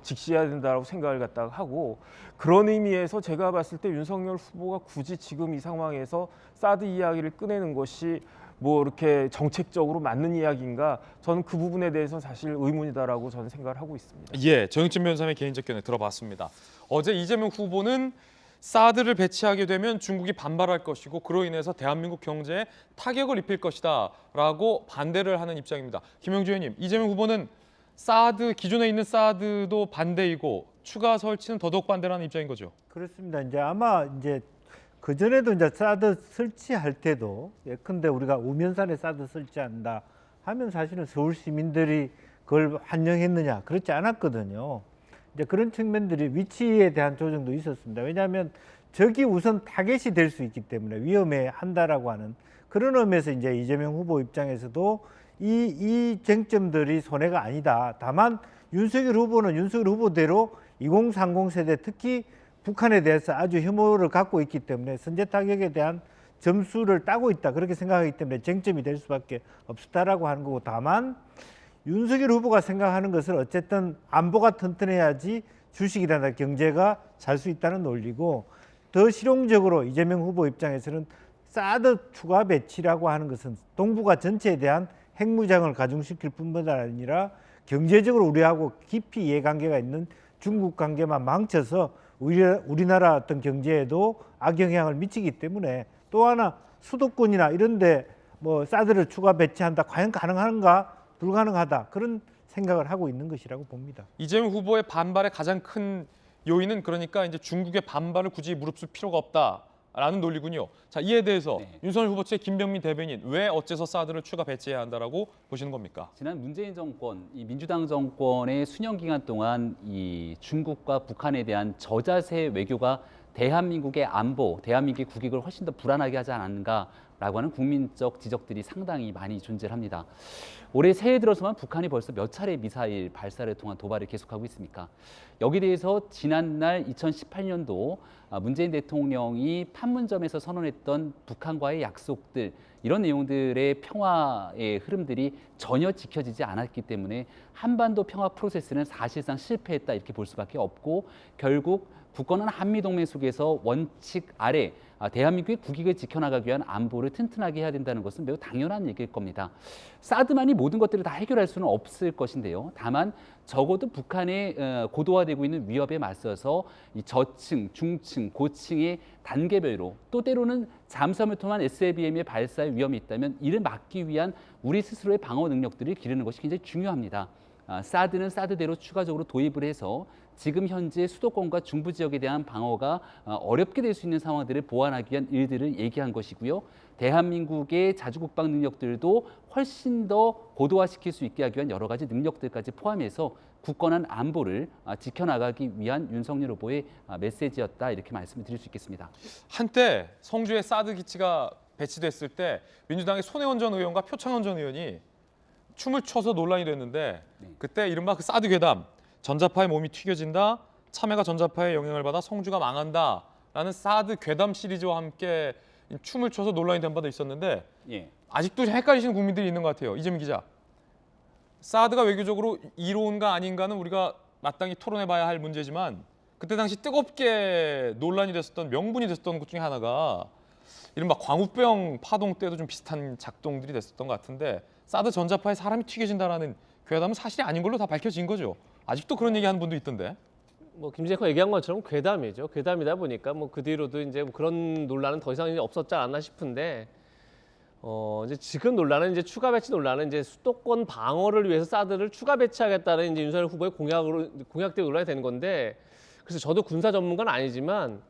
직시해야 된다고 생각을 갖다가 하고, 그런 의미에서 제가 봤을 때 윤석열 후보가 굳이 지금 이 상황에서 사드 이야기를 꺼내는 것이 뭐 이렇게 정책적으로 맞는 이야기인가, 저는 그 부분에 대해서 사실 의문이다라고 저는 생각을 하고 있습니다. 예, 정영진 변호사님의 개인적 견해 들어봤습니다. 어제 이재명 후보는 사드를 배치하게 되면 중국이 반발할 것이고 그로 인해서 대한민국 경제에 타격을 입힐 것이다라고 반대를 하는 입장입니다. 김영주 의원님, 이재명 후보는 사드 기존에 있는 사드도 반대이고 추가 설치는 더더욱 반대라는 입장인 거죠. 그렇습니다. 이제 아마 이제 그 전에도 이제 사드 설치할 때도 예컨대 우리가 우면산에 사드 설치한다 하면 사실은 서울 시민들이 그걸 환영했느냐, 그렇지 않았거든요. 이제 그런 측면들이 위치에 대한 조정도 있었습니다. 왜냐하면 적이 우선 타겟이 될 수 있기 때문에 위험해한다라고 하는 그런 의미에서 이제 이재명 후보 입장에서도 이 쟁점들이 손해가 아니다. 다만 윤석열 후보는 윤석열 후보대로 2030 세대 특히 북한에 대해서 아주 혐오를 갖고 있기 때문에 선제 타격에 대한 점수를 따고 있다. 그렇게 생각하기 때문에 쟁점이 될 수밖에 없다라고 하는 거고, 다만 윤석열 후보가 생각하는 것은 어쨌든 안보가 튼튼해야지 주식이라나 경제가 잘 수 있다는 논리고, 더 실용적으로 이재명 후보 입장에서는 사드 추가 배치라고 하는 것은 동북아 전체에 대한 핵무장을 가중시킬 뿐만 아니라 경제적으로 우리하고 깊이 이해관계가 있는 중국 관계만 망쳐서 우리나라 어떤 경제에도 악영향을 미치기 때문에, 또 하나 수도권이나 이런 데 뭐 사드를 추가 배치한다 과연 가능한가, 불가능하다, 그런 생각을 하고 있는 것이라고 봅니다. 이재명 후보의 반발의 가장 큰 요인은 그러니까 이제 중국의 반발을 굳이 무릅쓸 필요가 없다라는 논리군요. 자, 이에 대해서 윤석열 후보 측의 김병민 대변인, 왜 어째서 사드를 추가 배치해야 한다라고 보시는 겁니까? 지난 문재인 정권, 이 민주당 정권의 수년 기간 동안 이 중국과 북한에 대한 저자세 외교가 대한민국의 안보, 대한민국의 국익을 훨씬 더 불안하게 하지 않았는가라고 하는 국민적 지적들이 상당히 많이 존재합니다. 올해 새해 들어서만 북한이 벌써 몇 차례 미사일 발사를 통한 도발을 계속하고 있습니까? 여기에 대해서 지난날 2018년도 문재인 대통령이 판문점에서 선언했던 북한과의 약속들, 이런 내용들의 평화의 흐름들이 전혀 지켜지지 않았기 때문에 한반도 평화 프로세스는 사실상 실패했다, 이렇게 볼 수밖에 없고, 결국 굳건한 한미동맹 속에서 원칙 아래 대한민국의 국익을 지켜나가기 위한 안보를 튼튼하게 해야 된다는 것은 매우 당연한 얘기일 겁니다. 사드만이 모든 것들을 다 해결할 수는 없을 것인데요. 다만 적어도 북한의 고도화되고 있는 위협에 맞서서 이 저층, 중층, 고층의 단계별로, 또 때로는 잠수함을 통한 SLBM의 발사의 위험이 있다면 이를 막기 위한 우리 스스로의 방어 능력들을 기르는 것이 굉장히 중요합니다. 사드는 사드대로 추가적으로 도입을 해서 지금 현재 수도권과 중부 지역에 대한 방어가 어렵게 될 수 있는 상황들을 보완하기 위한 일들을 얘기한 것이고요. 대한민국의 자주국방 능력들도 훨씬 더 고도화시킬 수 있게 하기 위한 여러 가지 능력들까지 포함해서 굳건한 안보를 지켜나가기 위한 윤석열 후보의 메시지였다, 이렇게 말씀을 드릴 수 있겠습니다. 한때 성주에 사드 기지가 배치됐을 때 민주당의 손혜원 전 의원과 표창원 전 의원이 춤을 춰서 논란이 됐는데, 그때 이른바 그 사드 괴담, 전자파의 몸이 튀겨진다, 참외가 전자파의 영향을 받아 성주가 망한다라는 사드 괴담 시리즈와 함께 춤을 춰서 논란이 된 바도 있었는데, 아직도 헷갈리시는 국민들이 있는 것 같아요. 이재민 기자, 사드가 외교적으로 이로운가 아닌가는 우리가 마땅히 토론해봐야 할 문제지만, 그때 당시 뜨겁게 논란이 됐었던, 명분이 됐었던 것 중에 하나가 이른바 광우병 파동 때도 좀 비슷한 작동들이 됐었던 것 같은데, 사드 전자파에 사람이 튀겨진다라는 괴담은 사실이 아닌 걸로 다 밝혀진 거죠. 아직도 그런 얘기하는 분도 있던데. 뭐 김재커 얘기한 것처럼 괴담이죠. 괴담이다 보니까 뭐 그 뒤로도 이제 그런 논란은 더 이상 없었지 않나 싶은데, 이제 지금 논란은 이제 추가 배치 논란은 이제 수도권 방어를 위해서 사드를 추가 배치하겠다는 이제 윤석열 후보의 공약대 논란이 되는 건데, 그래서 저도 군사 전문가는 아니지만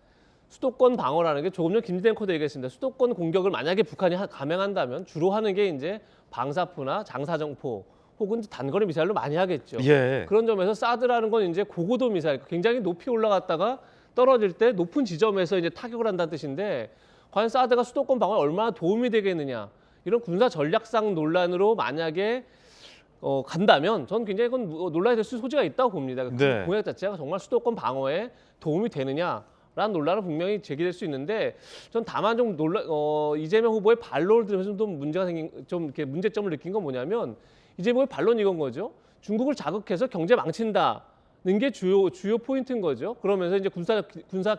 수도권 방어라는 게 조금 전 김진태 앵커도 얘기했습니다. 수도권 공격을 만약에 북한이 감행한다면 주로 하는 게 이제 방사포나 장사정포 혹은 단거리 미사일로 많이 하겠죠. 예. 그런 점에서 사드라는 건 이제 고고도 미사일, 굉장히 높이 올라갔다가 떨어질 때 높은 지점에서 이제 타격을 한다는 뜻인데 과연 사드가 수도권 방어에 얼마나 도움이 되겠느냐 이런 군사 전략상 논란으로 만약에 간다면 저는 굉장히 그건 논란이 될 소지가 있다고 봅니다. 네. 그 공약 자체가 정말 수도권 방어에 도움이 되느냐라는 논란은 분명히 제기될 수 있는데 전 다만 좀 이재명 후보의 반론을 들으면서 좀 문제가 좀 이렇게 문제점을 느낀 건 뭐냐면 이재명의 반론이 이건 거죠. 중국을 자극해서 경제 망친다는 게 주요 포인트인 거죠. 그러면서 이제 군사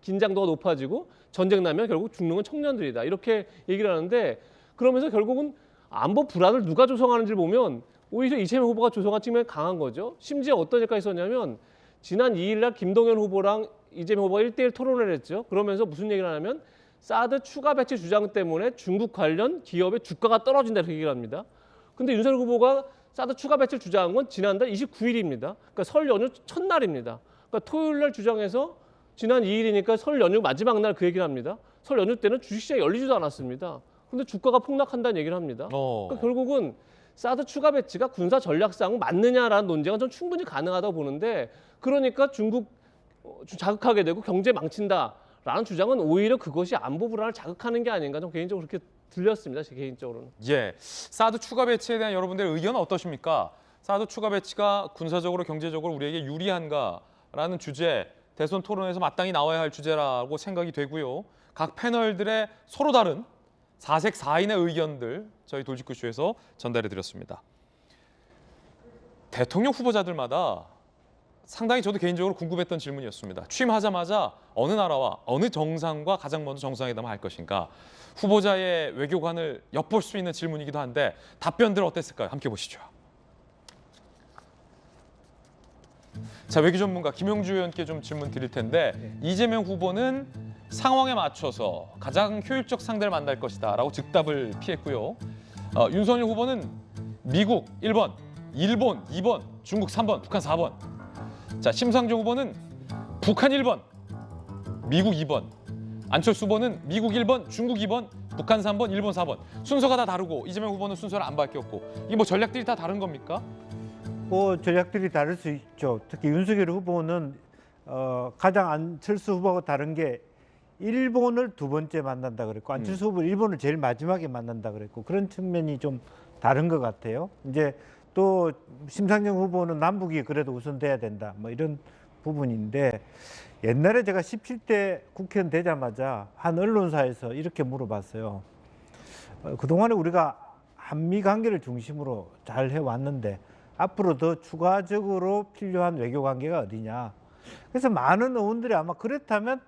긴장도가 높아지고 전쟁 나면 결국 죽는 건 청년들이다. 이렇게 얘기를 하는데 그러면서 결국은 안보 불안을 누가 조성하는지를 보면 오히려 이재명 후보가 조성한 측면이 강한 거죠. 심지어 어떤 일까지 있었냐면 지난 2일 날 김동연 후보랑 이재명 후보가 1대1 토론을 했죠. 그러면서 무슨 얘기를 하냐면 사드 추가 배치 주장 때문에 중국 관련 기업의 주가가 떨어진다 이렇게 얘기를 합니다. 근데 윤석열 후보가 사드 추가 배치를 주장한 건 지난달 29일입니다. 그러니까 설 연휴 첫날입니다. 그러니까 토요일 날 주장해서 지난 2일이니까 설 연휴 마지막 날 그 얘기를 합니다. 설 연휴 때는 주식시장이 열리지도 않았습니다. 근데 주가가 폭락한다는 얘기를 합니다. 그러니까 결국은 사드 추가 배치가 군사 전략상 맞느냐라는 논쟁은 좀 충분히 가능하다고 보는데 그러니까 중국 자극하게 되고 경제 망친다라는 주장은 오히려 그것이 안보 불안을 자극하는 게 아닌가 좀 개인적으로 그렇게 들렸습니다. 제 개인적으로는. 예, 사드 추가 배치에 대한 여러분들의 의견은 어떠십니까? 사드 추가 배치가 군사적으로 경제적으로 우리에게 유리한가라는 주제 대선 토론에서 마땅히 나와야 할 주제라고 생각이 되고요. 각 패널들의 서로 다른 사색 4인의 의견들 저희 돌직구쇼에서 전달해 드렸습니다. 대통령 후보자들마다 상당히 저도 개인적으로 궁금했던 질문이었습니다. 취임하자마자 어느 나라와 어느 정상과 가장 먼저 정상회담을 할 것인가. 후보자의 외교관을 엿볼 수 있는 질문이기도 한데 답변들 어땠을까요? 함께 보시죠. 자, 외교 전문가 김영주 의원께 좀 질문 드릴 텐데 이재명 후보는 상황에 맞춰서 가장 효율적 상대를 만날 것이다 라고 즉답을 피했고요. 윤석열 후보는 미국 1번, 일본 2번, 중국 3번, 북한 4번. 자, 심상정 후보는 북한 1번, 미국 2번. 안철수 후보는 미국 1번, 중국 2번, 북한 3번, 일본 4번. 순서가 다 다르고 이재명 후보는 순서를 안 바뀌었고 이게 뭐 전략들이 다 다른 겁니까? 뭐 전략들이 다를 수 있죠. 특히 윤석열 후보는 가장 안철수 후보하고 다른 게 일본을 두 번째 만난다 그랬고 안철수 후보는 일본을 제일 마지막에 만난다 그랬고 그런 측면이 좀 다른 것 같아요. 이제 또 심상정 후보는 남북이 그래도 우선돼야 된다 뭐 이런 부분인데 옛날에 제가 17대 국회의원 되자마자 한 언론사에서 이렇게 물어봤어요. 그동안에 우리가 한미 관계를 중심으로 잘 해왔는데 앞으로 더 추가적으로 필요한 외교 관계가 어디냐. 그래서 많은 의원들이 아마 그렇다면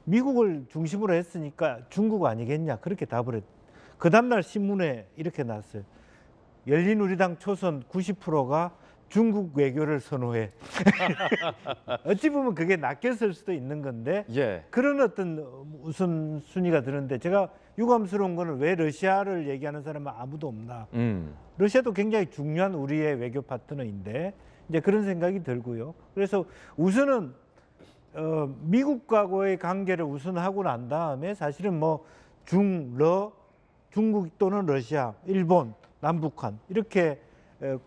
미국을 중심으로 했으니까 중국 아니겠냐 그렇게 답을 했. 그 다음날 신문에 이렇게 났어요. 열린우리당 초선 90%가 중국 외교를 선호해. 어찌 보면 그게 낚였을 수도 있는 건데 그런 어떤 우선순위가 드는데 제가 유감스러운 거는 왜 러시아를 얘기하는 사람은 아무도 없나. 러시아도 굉장히 중요한 우리의 외교 파트너인데 이제 그런 생각이 들고요. 그래서 우선은 미국과의 관계를 우선하고 난 다음에 사실은 뭐 중국 또는 러시아, 일본, 남북한 이렇게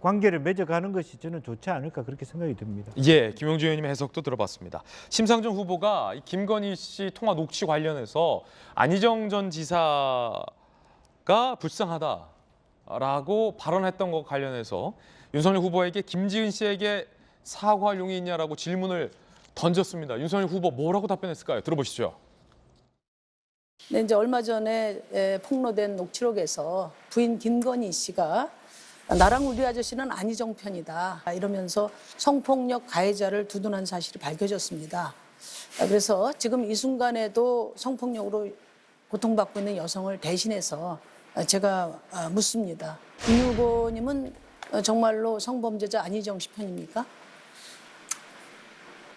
관계를 맺어가는 것이 저는 좋지 않을까 그렇게 생각이 듭니다. 예, 김영주 의원님의 해석도 들어봤습니다. 심상정 후보가 김건희 씨 통화 녹취 관련해서 안희정 전 지사가 불쌍하다라고 발언했던 것 관련해서 윤석열 후보에게 김지은 씨에게 사과할 용이 있냐라고 질문을 던졌습니다. 윤석열 후보 뭐라고 답변했을까요? 들어보시죠. 네, 이제 얼마 전에 폭로된 녹취록에서 부인 김건희 씨가 나랑 우리 아저씨는 안희정 편이다 이러면서 성폭력 가해자를 두둔한 사실이 밝혀졌습니다. 그래서 지금 이 순간에도 성폭력으로 고통받고 있는 여성을 대신해서 제가 묻습니다. 이 후보님은 정말로 성범죄자 안희정 씨 편입니까?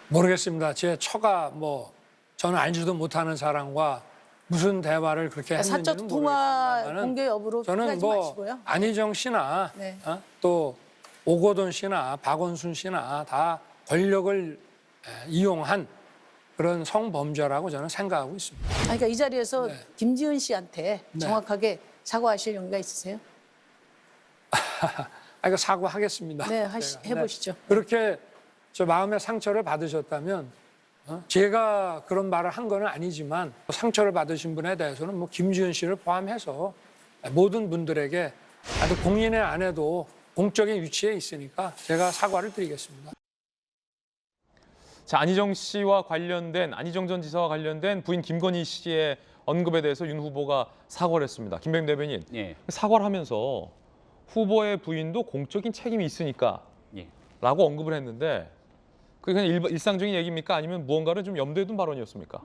모르겠습니다. 제 처가 뭐 저는 알지도 못하는 사람과 무슨 대화를 그렇게 했는지는 사적 통화 공개 여부로 저는 뭐 마시고요. 안희정 씨나 네. 또 오거돈 씨나 박원순 씨나 다 권력을 이용한 그런 성범죄라고 저는 생각하고 있습니다. 그러니까 이 자리에서 김지은 씨한테 정확하게 사과하실 용기가 있으세요? 이거 사과하겠습니다. 네, 제가. 해보시죠. 네. 그렇게 저 마음의 상처를 받으셨다면 제가 그런 말을 한 건 아니지만 상처를 받으신 분에 대해서는 뭐 김지은 씨를 포함해서 모든 분들에게 아주 공인의 안에도 공적인 위치에 있으니까 제가 사과를 드리겠습니다. 자, 안희정 씨와 관련된 안희정 전 지사와 관련된 부인 김건희 씨의 언급에 대해서 윤 후보가 사과를 했습니다. 김병 대변인, 예. 사과를 하면서 후보의 부인도 공적인 책임이 있으니까 예. 라고 언급을 했는데 그게 그냥 일상적인 얘기입니까? 아니면 무언가를 좀 염두에 둔 발언이었습니까?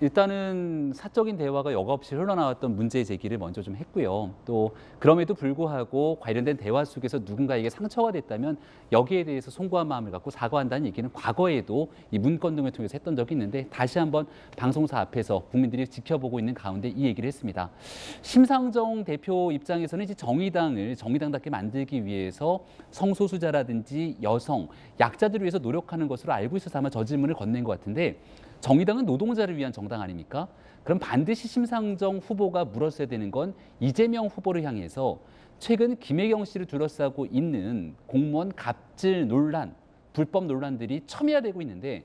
일단은 사적인 대화가 여과없이 흘러나왔던 문제 제기를 먼저 좀 했고요. 또 그럼에도 불구하고 관련된 대화 속에서 누군가에게 상처가 됐다면 여기에 대해서 송구한 마음을 갖고 사과한다는 얘기는 과거에도 이 문건 등을 통해서 했던 적이 있는데 다시 한번 방송사 앞에서 국민들이 지켜보고 있는 가운데 이 얘기를 했습니다. 심상정 대표 입장에서는 이제 정의당을 정의당답게 만들기 위해서 성소수자라든지 여성, 약자들을 위해서 노력하는 것으로 알고 있어서 아마 저 질문을 건넨 것 같은데 정의당은 노동자를 위한 정당 아닙니까? 그럼 반드시 심상정 후보가 물었어야 되는 건 이재명 후보를 향해서 최근 김혜경 씨를 둘러싸고 있는 공무원 갑질 논란, 불법 논란들이 첨예화되고 있는데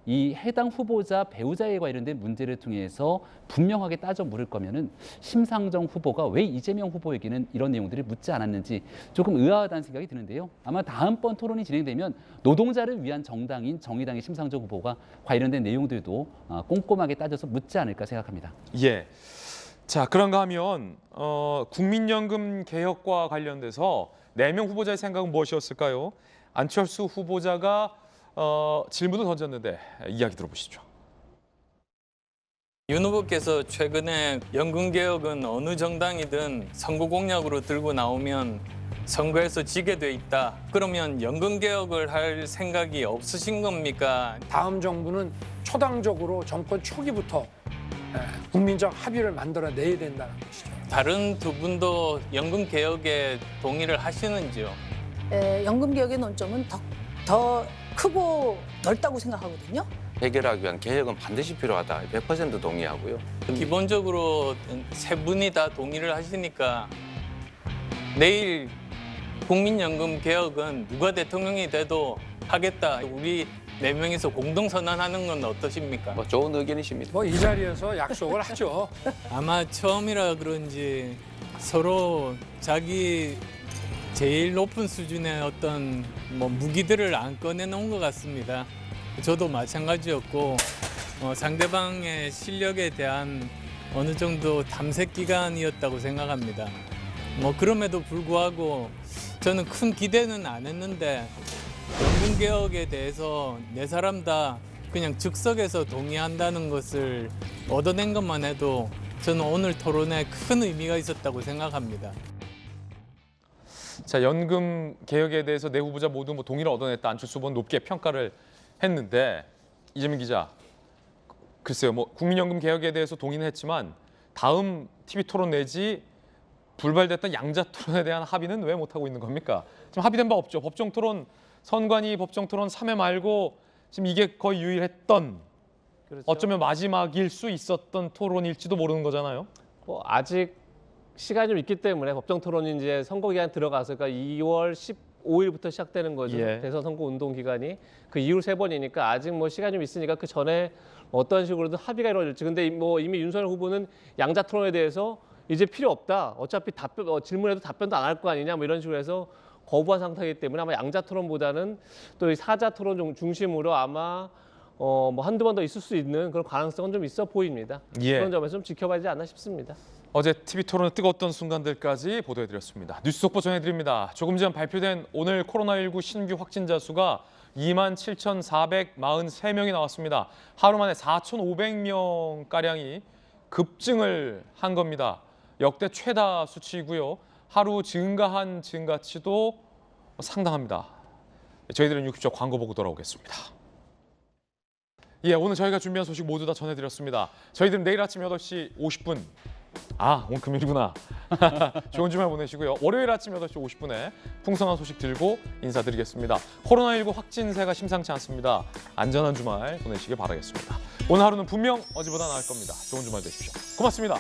이 해당 후보자 배우자에 관련된 문제를 통해서 분명하게 따져 물을 거면은 심상정 후보가 왜 이재명 후보에게는 이런 내용들을 묻지 않았는지 조금 의아하다는 생각이 드는데요. 아마 다음번 토론이 진행되면 노동자를 위한 정당인 정의당의 심상정 후보가 관련된 내용들도 꼼꼼하게 따져서 묻지 않을까 생각합니다. 예. 자, 그런가 하면 국민연금 개혁과 관련돼서 4명 후보자의 생각은 무엇이었을까요? 안철수 후보자가 질문을 던졌는데 이야기 들어보시죠. 윤 후보께서 최근에 연금개혁은 어느 정당이든 선거 공약으로 들고 나오면 선거에서 지게 돼 있다. 그러면 연금개혁을 할 생각이 없으신 겁니까? 다음 정부는 초당적으로 정권 초기부터 국민적 합의를 만들어내야 된다는 것이죠. 다른 두 분도 연금개혁에 동의를 하시는지요? 연금개혁의 논점은 더 크고 넓다고 생각하거든요. 해결하기 위한 개혁은 반드시 필요하다. 100% 동의하고요. 기본적으로 세 분이 다 동의를 하시니까 내일 국민연금 개혁은 누가 대통령이 돼도 하겠다. 우리 4명이서 공동선언하는 건 어떠십니까? 뭐 좋은 의견이십니다. 뭐 이 자리에서 약속을 하죠. 아마 처음이라 그런지 서로 자기 제일 높은 수준의 어떤 무기들을 안 꺼내놓은 것 같습니다. 저도 마찬가지였고 상대방의 실력에 대한 어느 정도 탐색 기간이었다고 생각합니다. 그럼에도 불구하고 저는 큰 기대는 안 했는데 연금개혁에 대해서 4사람 다 그냥 즉석에서 동의한다는 것을 얻어낸 것만 해도 저는 오늘 토론에 큰 의미가 있었다고 생각합니다. 자, 연금 개혁에 대해서 4 후보자 모두 동의를 얻어냈다. 안철수 후보는 높게 평가를 했는데 이재명 기자, 글쎄요, 국민연금 개혁에 대해서 동의는 했지만 다음 TV 토론 내지 불발됐던 양자 토론에 대한 합의는 왜 못하고 있는 겁니까? 지금 합의된 바 없죠. 법정 토론, 선관위 법정 토론 3회 말고 지금 이게 거의 유일했던, 그렇죠. 어쩌면 마지막일 수 있었던 토론일지도 모르는 거잖아요. 아직 시간이 좀 있기 때문에 법정 토론이 이제 선거 기간 들어가서 그러니까 2월 15일부터 시작되는 거죠. 예. 대선 선거 운동 기간이 그 이후로 3번이니까 아직 시간이 좀 있으니까 그 전에 어떤 식으로든 합의가 이루어질지. 근데 이미 윤석열 후보는 양자 토론에 대해서 이제 필요 없다. 어차피 질문에도 답변도 안 할 거 아니냐 이런 식으로 해서 거부한 상태이기 때문에 아마 양자 토론보다는 또 이 사자 토론 중심으로 아마 한두 번 더 있을 수 있는 그런 가능성은 좀 있어 보입니다. 예. 그런 점에서 좀 지켜봐야지 않나 싶습니다. 어제 TV 토론의 뜨거웠던 순간들까지 보도해드렸습니다. 뉴스 속보 전해드립니다. 조금 전 발표된 오늘 코로나19 신규 확진자 수가 27,443명이 나왔습니다. 하루 만에 4,500명가량이 급증을 한 겁니다. 역대 최다 수치이고요. 하루 증가한 증가치도 상당합니다. 저희들은 60초 광고 보고 돌아오겠습니다. 예, 오늘 저희가 준비한 소식 모두 다 전해드렸습니다. 저희들은 내일 아침 8시 50분. 오늘 금요일이구나. 좋은 주말 보내시고요. 월요일 아침 8시 50분에 풍성한 소식 들고 인사드리겠습니다. 코로나19 확진세가 심상치 않습니다. 안전한 주말 보내시길 바라겠습니다. 오늘 하루는 분명 어제보다 나을 겁니다. 좋은 주말 되십시오. 고맙습니다.